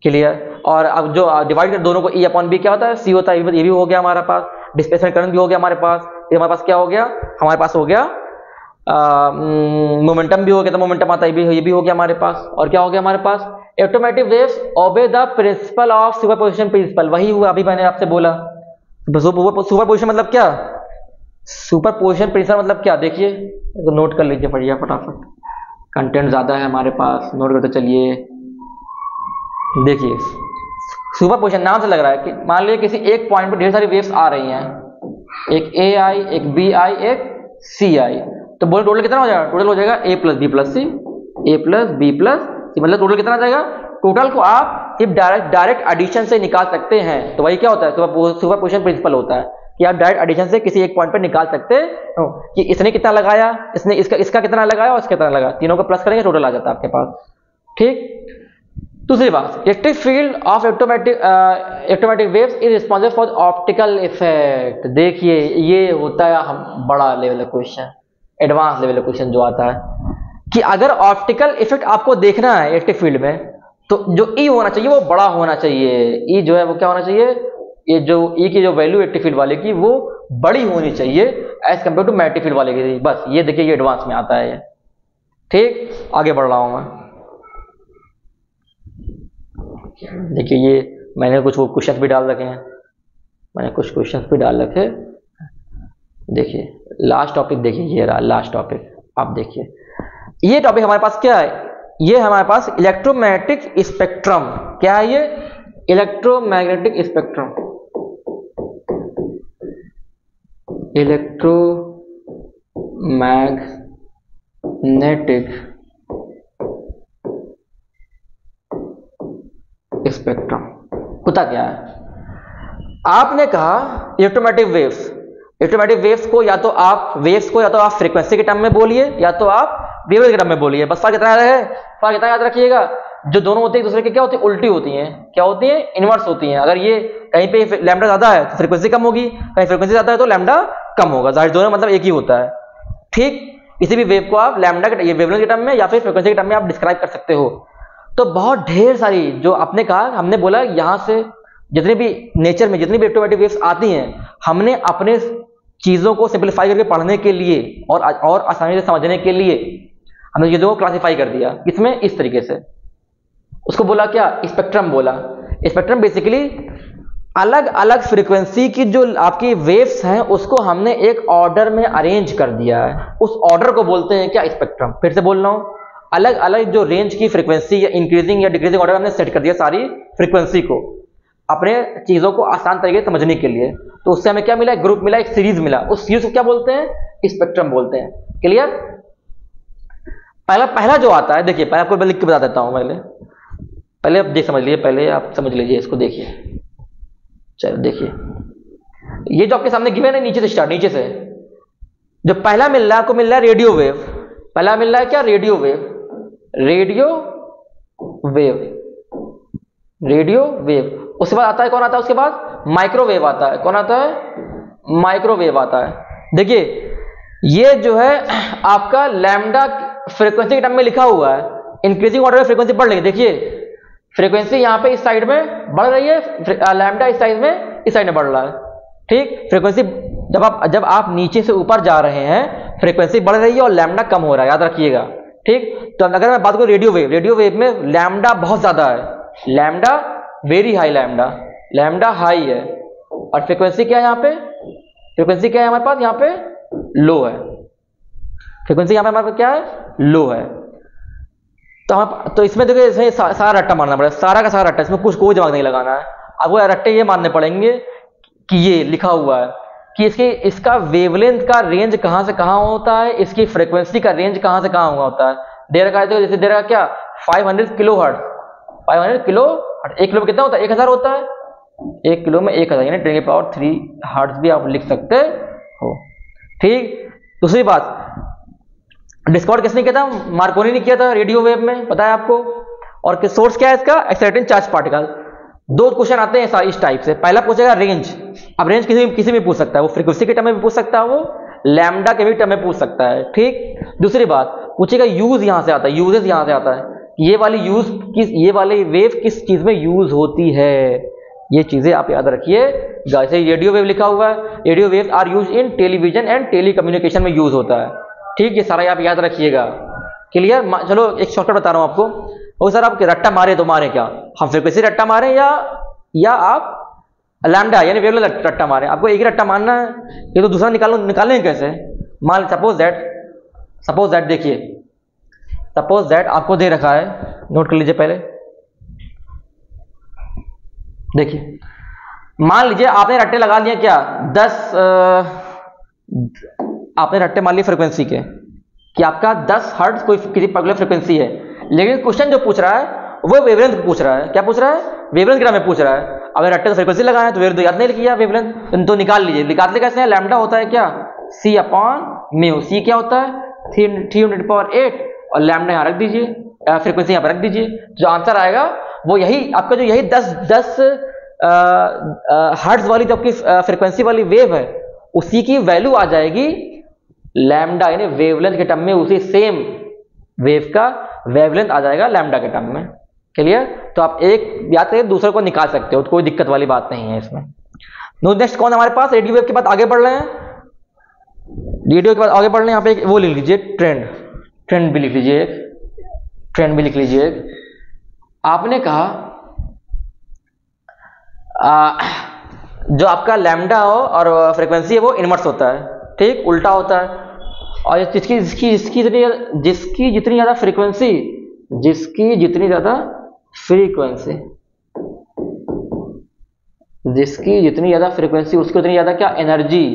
क्लियर? और अब जो डिवाइड कर दोनों को E/B क्या होता है, c होता है, ये भी हो गया हमारे पास। डिस्प्लेसमेंट करंट भी हो गया हमारे पास। ये हमारे पास क्या हो गया, हमारे पास हो गया मोमेंटम भी हो गया, तो मोमेंटम आता है, ये भी हो गया हमारे पास। और क्या हो गया हमारे पास, automatic waves obey the principle of superposition principle. वही हुआ अभी मैंने आपसे बोला। सुपरपोजिशन मतलब क्या, सुपरपोजिशन प्रिंसिपल मतलब क्या, देखिए तो नोट कर लीजिए बढ़िया फटाफट, कंटेंट ज्यादा है हमारे पास, नोट करते चलिए। देखिए सुपरपोजिशन नाम से लग रहा है कि मान लीजिए किसी एक पॉइंट पर ढेर सारी वेव्स आ रही हैं, एक ए आई, एक बी आई, एक सी आई, तो बोलो टोटल कितना हो जाएगा, टोटल हो जाएगा a + b + c, a + b + c, मतलब टोटल कितना आ जाएगा। टोटल को आप सिर्फ डायरेक्ट एडिशन से निकाल सकते हैं, तो वही क्या होता है, सुपरपोजिशन प्रिंसिपल होता है कि आप डायरेक्ट एडिशन से किसी एक पॉइंट पर निकाल सकते हो कि इसने कितना लगाया, इसने इसका कितना लगाया और इसका कितना लगाया, तीनों का प्लस करेंगे टोटल आ जाता है आपके पास। ठीक, दूसरी बात, electric field of automatic waves is responsible for optical effect. देखिए ये होता है हम बड़ा level question, advance level question जो आता है कि अगर ऑप्टिकल इफेक्ट आपको देखना है इलेक्ट्रिक फील्ड में, तो जो ई होना चाहिए वो बड़ा होना चाहिए। ई जो है वो क्या होना चाहिए, ये जो ई की जो वैल्यू इलेक्ट्रिक फील्ड वाले की वो बड़ी होनी चाहिए as compare to magnetic field वाले की। बस ये देखिए, ये एडवांस में आता है ये। ठीक, आगे बढ़ रहा हूं मैं। देखिए ये मैंने कुछ क्वेश्चंस भी डाल रखे हैं, देखिए लास्ट टॉपिक, देखिए ये रहा लास्ट टॉपिक। आप देखिए ये टॉपिक हमारे पास क्या है, ये हमारे पास इलेक्ट्रोमैग्नेटिक स्पेक्ट्रम। क्या है ये, इलेक्ट्रोमैग्नेटिक स्पेक्ट्रम, इलेक्ट्रोमैग्नेटिक स्पेक्ट्रम होता क्या है। आपने कहा इलेक्ट्रोमैग्नेटिक वेव्स को या तो आप फ्रीक्वेंसी के टर्म में बोलिए या तो आप वेवलेंथ के टर्म में बोलिए। बस फर्क इतना है, फर्क इतना याद रखिएगा, जो दोनों होते हैं एक दूसरे के क्या होती है, उल्टी होती हैं। क्या होती है, इनवर्स होती हैं। अगर ये कहीं पे लैम्डा ज्यादा है तो फ्रीक्वेंसी कम होगी, कहीं फ्रीक्वेंसी ज्यादा है तो लैम्डा कम होगा। जाहिर दोनों मतलब एक ही होता है। ठीक, किसी भी वेव को आप लैम्डा के वेवलेंथ के टर्म में या फिर फ्रीक्वेंसी के टर्म में आप डिस्क्राइब कर सकते हो। तो बहुत ढेर सारी जो आपने कहा, हमने बोला यहां से जितने भी नेचर में जितनी भी ऑटोमेटिक वेव्स आती हैं, हमने अपने चीजों को सिंपलीफाई करके पढ़ने के लिए और आसानी से समझने के लिए हमने चीजों को क्लासिफाई कर दिया। इसमें इस तरीके से उसको बोला क्या, स्पेक्ट्रम बोला। स्पेक्ट्रम बेसिकली अलग अलग फ्रीक्वेंसी की जो आपकी वेव्स हैं उसको हमने एक ऑर्डर में अरेंज कर दिया है, उस ऑर्डर को बोलते हैं क्या, स्पेक्ट्रम। फिर से बोल रहा हूं, अलग अलग जो रेंज की फ्रीक्वेंसी या इंक्रीजिंग या डिक्रीजिंग ऑर्डर हमने सेट कर दिया सारी फ्रीक्वेंसी को, अपने चीजों को आसान तरीके से समझने के लिए। तो उससे हमें क्या मिला, एक ग्रुप मिला, एक सीरीज मिला। उस सीरीज को क्या बोलते हैं, स्पेक्ट्रम बोलते हैं। क्लियर? पहला जो आता है, देखिए पहले आपको लिख के बता देता हूं, पहले आप देख समझ लीजिए, पहले आप समझ लीजिए इसको। देखिए चलो देखिए, ये जो आपके सामने गिवन है नीचे से स्टार्ट, नीचे से जो पहला मिल रहा है आपको, मिल रहा है रेडियो वेव। पहला मिल रहा है क्या, रेडियो वेव। उसके बाद आता है कौन आता है, उसके बाद माइक्रोवेव आता है। कौन आता है, माइक्रोवेव आता है। देखिए ये जो है आपका लैम्डा फ्रीक्वेंसी के टर्म में लिखा हुआ है, इंक्रीजिंग ऑर्डर में फ्रीक्वेंसी बढ़ रही है। देखिए फ्रीक्वेंसी यहां पे इस साइड में बढ़ रही है, लैम्डा इस साइड में बढ़ रहा है। ठीक, फ्रीक्वेंसी जब आप नीचे से ऊपर जा रहे हैं फ्रीक्वेंसी बढ़ रही है और लैम्डा कम हो रहा है, याद रखिएगा। ठीक, तो अगर मैं बात करूं रेडियो वेव में लैम्डा बहुत ज्यादा है, lambda very high, lambda high है। और फ्रीक्वेंसी क्या है यहाँ पे, फ्रीक्वेंसी क्या है हमारे पास, यहाँ पे लो है। फ्रीक्वेंसी यहाँ पे हमारे पास क्या है, लो है। तो इसमें देखिए, इसमें सारा रट्टा मारना पड़ेगा, सारा का सारा रट्टा, इसमें कुछ कोई दिमाग नहीं लगाना है आपको। रट्टे ये मानने पड़ेंगे कि ये लिखा हुआ है कि इसका वेवलेंथ का रेंज कहां से कहां होता है, इसकी फ्रीक्वेंसी का रेंज कहां से कहां हुआ होता है। दे रखा है, तो जैसे दे रखा क्या 500 kilo hertz, 500 kilo hertz, 1 kilo में कितना होता है 1000 होता है, 1 किलो में 1000 यानी 10⁻³ हर्ट्ज भी आप लिख सकते हो। ठीक, दूसरी बात, डिस्कवर किसने किया था, मार्कोनी ने किया था रेडियो वेव में, पता है आपको। और सोर्स क्या है इसका, एक्साइटेड चार्ज पार्टिकल। दो क्वेश्चन आते हैं इस टाइप से, पहला पूछेगा रेंज। अब रेंज किसी भी पूछ सकता है, वो फ्रीक्वेंसी के टर्म में भी पूछ सकता है, वो लैम्डा के भी टर्म में पूछ सकता है। ठीक, दूसरी बात पूछेगा यूज, यहां से आता है, यूजेस यहां से आता है, ये वाली वेव किस चीज में यूज होती है, ये चीजें आप याद रखिए। जैसे रेडियो वेव लिखा हुआ है, radio wave are use in television and telecommunication में यूज होता है। ठीक, ये सारा आप याद रखिएगा। क्लियर, चलो एक शॉर्टकट बता रहा हूं आपको। वो सर आप रट्टा मारे तो मारे क्या, हम फ्रीक्वेंसी रट्टा मारे या आप लैम्डा यानी वेवलेंथ रट्टा मारे, आपको एक ही रट्टा मारना है, ये तो दूसरा निकालेंगे कैसे। मान सपोज दैट देखिए, सपोज दैट आपको दे रखा है, नोट कर लीजिए पहले, देखिए मान लीजिए आपने रट्टे लगा दिए क्या 10 आपने रट्टे मान लिए फ्रीक्वेंसी के कि आपका 10 हर्ट्ज कोई किसी पर्टिकुलर फ्रीक्वेंसी है, लेकिन क्वेश्चन जो पूछ रहा है वो वेवलेंथ पूछ रहा है। क्या पूछ रहा है, वेवलेंथ के में पूछ रहा है। अगर रट्टे तो फ्रीक्वेंसी लगाए हैं तो वेवलेंथ तो याद नहीं किया, वेवलेंथ तो निकाल लीजिए। निकालते कैसे हैं, लैम्डा होता है क्या C/μ, C क्या होता है 3×8 और लैम्डा यहाँ रख दीजिए, फ्रीक्वेंसी यहाँ पर रख दीजिए, जो आंसर आएगा वो यही आपका, जो यही 10 हर्ट्ज वाली जो आपकी फ्रीक्वेंसी वाली वेव है उसी की वैल्यू आ जाएगी लैम्डा यानी वेवलेंथ के टर्म में, उसी सेम वेव का वेवलेंथ आ जाएगा लैम्डा के टर्म में। क्लियर, तो आप एक याद करके दूसरे को निकाल सकते हो, तो कोई दिक्कत वाली बात नहीं है इसमें। नेक्स्ट कौन हमारे पास, रेडियो वेव के बाद आगे बढ़ रहे हैं, रेडियो के बाद आगे बढ़ रहे हैं। यहाँ पे एक वो लिख लीजिए ट्रेंड भी लिख लीजिए, ट्रेंड भी लिख लीजिए। आपने कहा जो आपका लैम्डा हो और फ्रीक्वेंसी है वो इनवर्स होता है, ठीक, उल्टा होता है। और जिसकी जितनी ज्यादा फ्रीक्वेंसी, जिसकी जितनी ज्यादा फ्रीक्वेंसी उसकी उतनी ज्यादा क्या एनर्जी,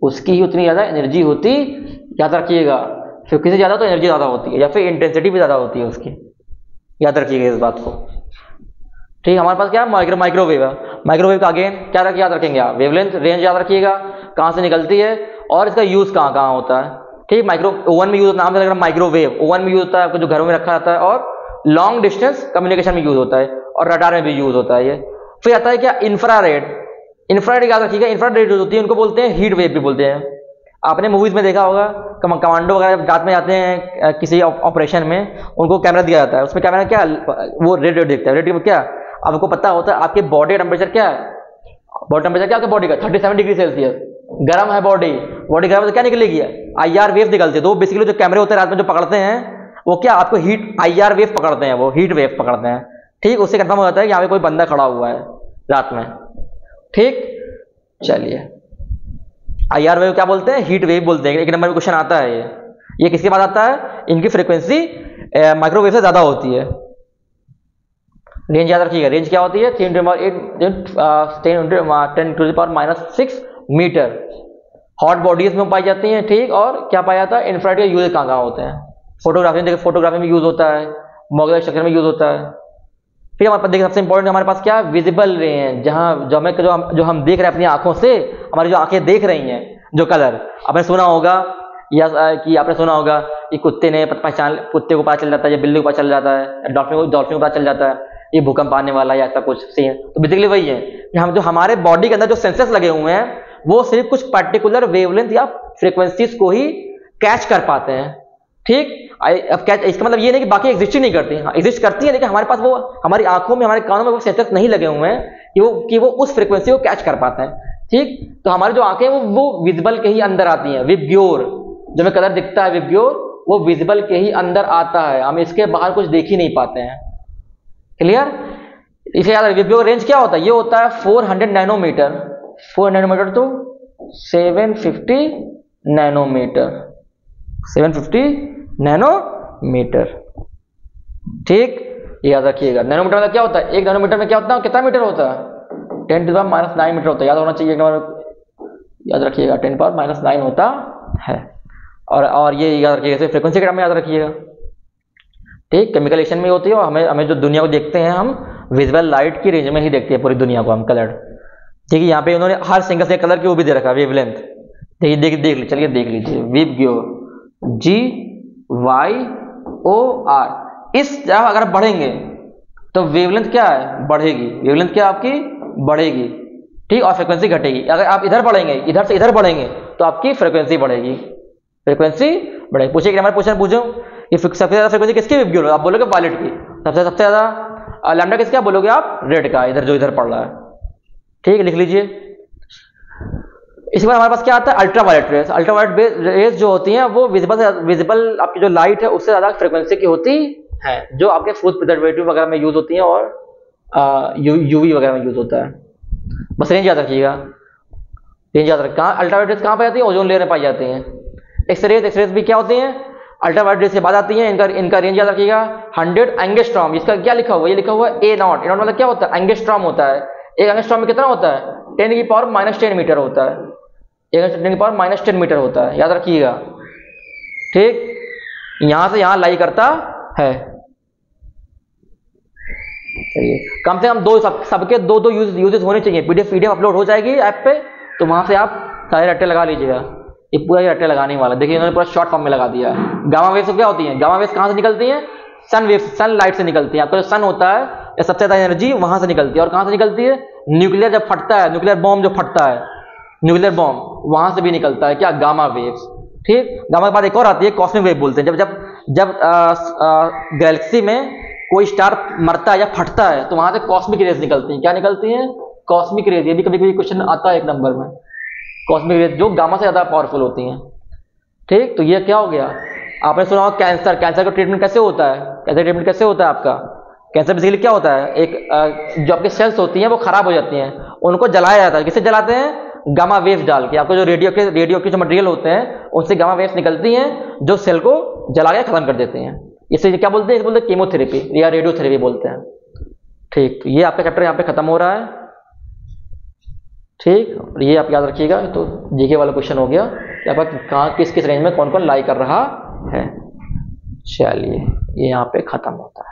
उसकी ही उतनी ज्यादा एनर्जी होती, याद रखिएगा। फ्रीक्वेंसी ज्यादा तो एनर्जी ज्यादा होती है, या फिर इंटेंसिटी भी ज्यादा होती है उसकी, याद रखिएगा इस बात को। ठीक, हमारे पास क्या है, माइक्रोवेव है। माइक्रोवेव का अगेन क्या याद रखेंगे आप, वेवलेंथ रेंज याद रखिएगा, कहां से निकलती है और इसका यूज कहां कहां होता है। ठीक, ओवन में यूज, नाम से लग रहा है माइक्रोवेव, ओवन में यूज होता है, आपको जो घरों में रखा जाता है, और लॉन्ग डिस्टेंस कम्युनिकेशन में यूज होता है, और रडार में भी यूज होता है ये। फिर आता है क्या इंफ्रारेड याद रखिएगा। इंफ्रारेड जो होती है उनको बोलते हैं हीट वेव भी बोलते हैं। आपने मूवीज में देखा होगा, कमांडो वगैरह रात में जाते हैं किसी ऑपरेशन में, उनको कैमरा दिया जाता है, उसमें कैमरा क्या वो रेड देखता है, रेड में क्या आपको पता होता है आपके बॉडी टेम्परेचर क्या है, बॉडी टेम्परेचर क्या आपके बॉडी का 37 डिग्री सेल्सियस, गर्म है बॉडी गर्म तो क्या निकलेगी, IR वेव निकलती है। तो बेसिकली जो कैमरे होते हैं रात में जो पकड़ते हैं वो क्या आपको IR वेव पकड़ते हैं, वो हीट वेव पकड़ते हैं। ठीक, उससे कंफर्म हो जाता है कि यहाँ पे कोई बंदा खड़ा हुआ है रात में। ठीक, चलिए IR वेव क्या बोलते हैं, हीट वेव बोलते हैं। एक नंबर में क्वेश्चन आता है ये किसके बाद आता है, इनकी फ्रीक्वेंसी माइक्रोवेव से ज्यादा होती है। रेंज याद रखिएगा, रेंज क्या होती है 10⁻⁻⁶ मीटर। हॉट बॉडीज में पाई जाती हैं। ठीक, और क्या पाया जाता है, इंफ्रारेड का यूज कहाँ होते हैं, फोटोग्राफी में यूज होता है, मॉडल स्ट्रक्चर में यूज होता है। फिर हमारे पास देखिए सबसे इंपॉर्टेंट हमारे पास क्या विजिबल रे हैं, जहां जो हम देख रहे हैं अपनी आंखों से, हमारी जो आंखें देख रही हैं, जो कलर आपने सुना होगा कि कुत्ते को पता चल जाता है, या बिल्ली को पता चल जाता है, डॉल्फिन को पता चल जाता है ये भूकंप आने वाला है या ऐसा कुछ सीन। तो बेसिकली वही है कि हम जो हमारे बॉडी के अंदर जो सेंसर्स लगे हुए हैं वो सिर्फ कुछ पर्टिकुलर वेवलेंथ या फ्रीक्वेंसीज को ही कैच कर पाते हैं। ठीक, अब इसका मतलब ये नहीं कि बाकी एग्जिस्ट ही नहीं करती, हाँ एग्जिस्ट करती है, लेकिन हमारे पास वो हमारी आंखों में हमारे कानों में वो सेंसर्स नहीं लगे हुए हैं कि वो उस फ्रीक्वेंसी को कैच कर पाते हैं। ठीक, तो हमारी जो आंखें वो विजिबल के ही अंदर आती हैं। विबग्योर जो हमें कलर दिखता है, विबग्योर वो विजिबल के ही अंदर आता है, हम इसके बाहर कुछ देख ही नहीं पाते हैं। क्लियर, इसे याद रखिए। विबग्योर रेंज क्या होता है, ये होता है 400 नैनोमीटर, 400 नैनोमीटर तो 750 नैनोमीटर, 750 नैनोमीटर। ठीक, याद रखिएगा। नैनोमीटर मतलब क्या होता है, एक नैनोमीटर में क्या होता है, कितना मीटर होता है, 10⁻⁹ मीटर होता है, याद होना चाहिए, याद रखिएगा 10⁻⁹ होता है। और ये याद रखिएगा, फ्रीक्वेंसी के टर्म में याद रखिएगा। ठीक, केमिकल रिएक्शन में होती है और हमें जो दुनिया को देखते हैं हम विजुअल लाइट की रेंज में ही देखते हैं पूरी दुनिया को हम कलर्ड। ठीक है, यहाँ पे उन्होंने हर सिंगल से कलर की वो भी दे रखा है वेवलेंथ। देखिए चलिए देख लीजिए, विबग्यो GYOR। इस तरह अगर बढ़ेंगे तो वेवलेंथ क्या है, बढ़ेगी। वेवलेंथ क्या आपकी बढ़ेगी, ठीक, और फ्रीक्वेंसी घटेगी। अगर आप इधर बढ़ेंगे, इधर से इधर बढ़ेंगे तो आपकी फ्रीक्वेंसी बढ़ेगी, फ्रीक्वेंसी बढ़ेगी। पूछिए हमारे क्वेश्चन पूछो कि सबसे ज्यादा फ्रीक्वेंसी किसकी विबग्यो, आप बोलोगे वायलेट की। सबसे ज्यादा लैम्डा किसका बोलोगे आप, रेड का, इधर जो इधर पड़ रहा है। ठीक, लिख लीजिए। इसके बाद हमारे पास क्या आता है, अल्ट्रावायलेट रेस। अल्ट्रावायलेट रेस जो होती हैं वो विजिबल आपकी जो लाइट है उससे ज्यादा फ्रीक्वेंसी की होती है, जो आपके फूड प्रिजर्वेटिव वगैरह में यूज होती हैं और यूवी वगैरह में यूज होता है। बस रेंज याद रखिएगा, रेंज याद रखिए। कहाँ अल्ट्रावायलेट रेस कहाँ पाई जाती है, ओजोन लेयर में पाई जाती हैं। एक्सरेज भी क्या होती हैं, अल्ट्रावायलेट रेस के बाद आती हैं। इनका रेंज याद रखिएगा 100 एंगस्ट्रॉम। इसका क्या लिखा हुआ है, ये लिखा हुआ है A0। A0 मतलब क्या होता है, एंगस्ट्रॉम होता है। एक एंगस्ट्रॉम में कितना होता है, 10⁻⁻10 मीटर होता है। 10⁻⁻10 मीटर होता है, याद रखिएगा। ठीक, यहां से यहां लाई करता है। चलिए, कम से कम सबके दो यूजेस होने चाहिए। पीडीएफ अपलोड हो जाएगी ऐप पे, तो वहां से आप सारे रट्टे लगा लीजिएगा। ये पूरा रट्टे लगाने वाला देखिए, इन्होंने पूरा शॉर्ट फॉर्म में लगा दिया है। गामा वेव्स क्या होती हैं, गामा वेव्स कहां से निकलती हैं, सन वेव, सन लाइट से निकलती है। आपका जो सन होता है या सबसे ज्यादा एनर्जी वहां से निकलती है। और कहां से निकलती है, न्यूक्लियर जब फटता है, न्यूक्लियर बॉम्ब जो फटता है, न्यूक्लियर बॉम्ब, वहां से भी निकलता है क्या, गामा वेव्स। ठीक, गामा के बाद एक और आती है कॉस्मिक वेव बोलते हैं। जब गैलेक्सी में कोई स्टार मरता है या फटता है तो वहां से कॉस्मिक रेज निकलती हैं। क्या निकलती हैं, कॉस्मिक रेज। ये भी कभी कभी क्वेश्चन आता है एक नंबर में, कॉस्मिक रेज जो गामा से ज्यादा पावरफुल होती हैं। ठीक, तो ये क्या हो गया, आपने सुना होगा कैंसर। कैंसर का ट्रीटमेंट कैसे होता है, कैंसर ट्रीटमेंट कैसे होता है आपका। कैंसर बेसिकली क्या होता है, एक जो आपकी सेल्स होती हैं वो खराब हो जाती हैं, उनको जलाया जाता है। किससे जलाते हैं, गामा वेव्स डाल के। आपको जो रेडियो के जो मटेरियल होते हैं उनसे गामा वेव्स निकलती हैं जो सेल को जला के खत्म कर देते हैं। इसे क्या बोलते हैं, इसे बोलते हैं कीमोथेरेपी या रेडियोथेरेपी बोलते हैं। ठीक, तो ये आपका चैप्टर यहाँ पे खत्म हो रहा है। ठीक, और ये आप याद रखिएगा। तो जीके वाला क्वेश्चन हो गया कि आपका कहाँ किस रेंज में कौन कौन लाई कर रहा है। चलिए, ये यहाँ पे खत्म होता है।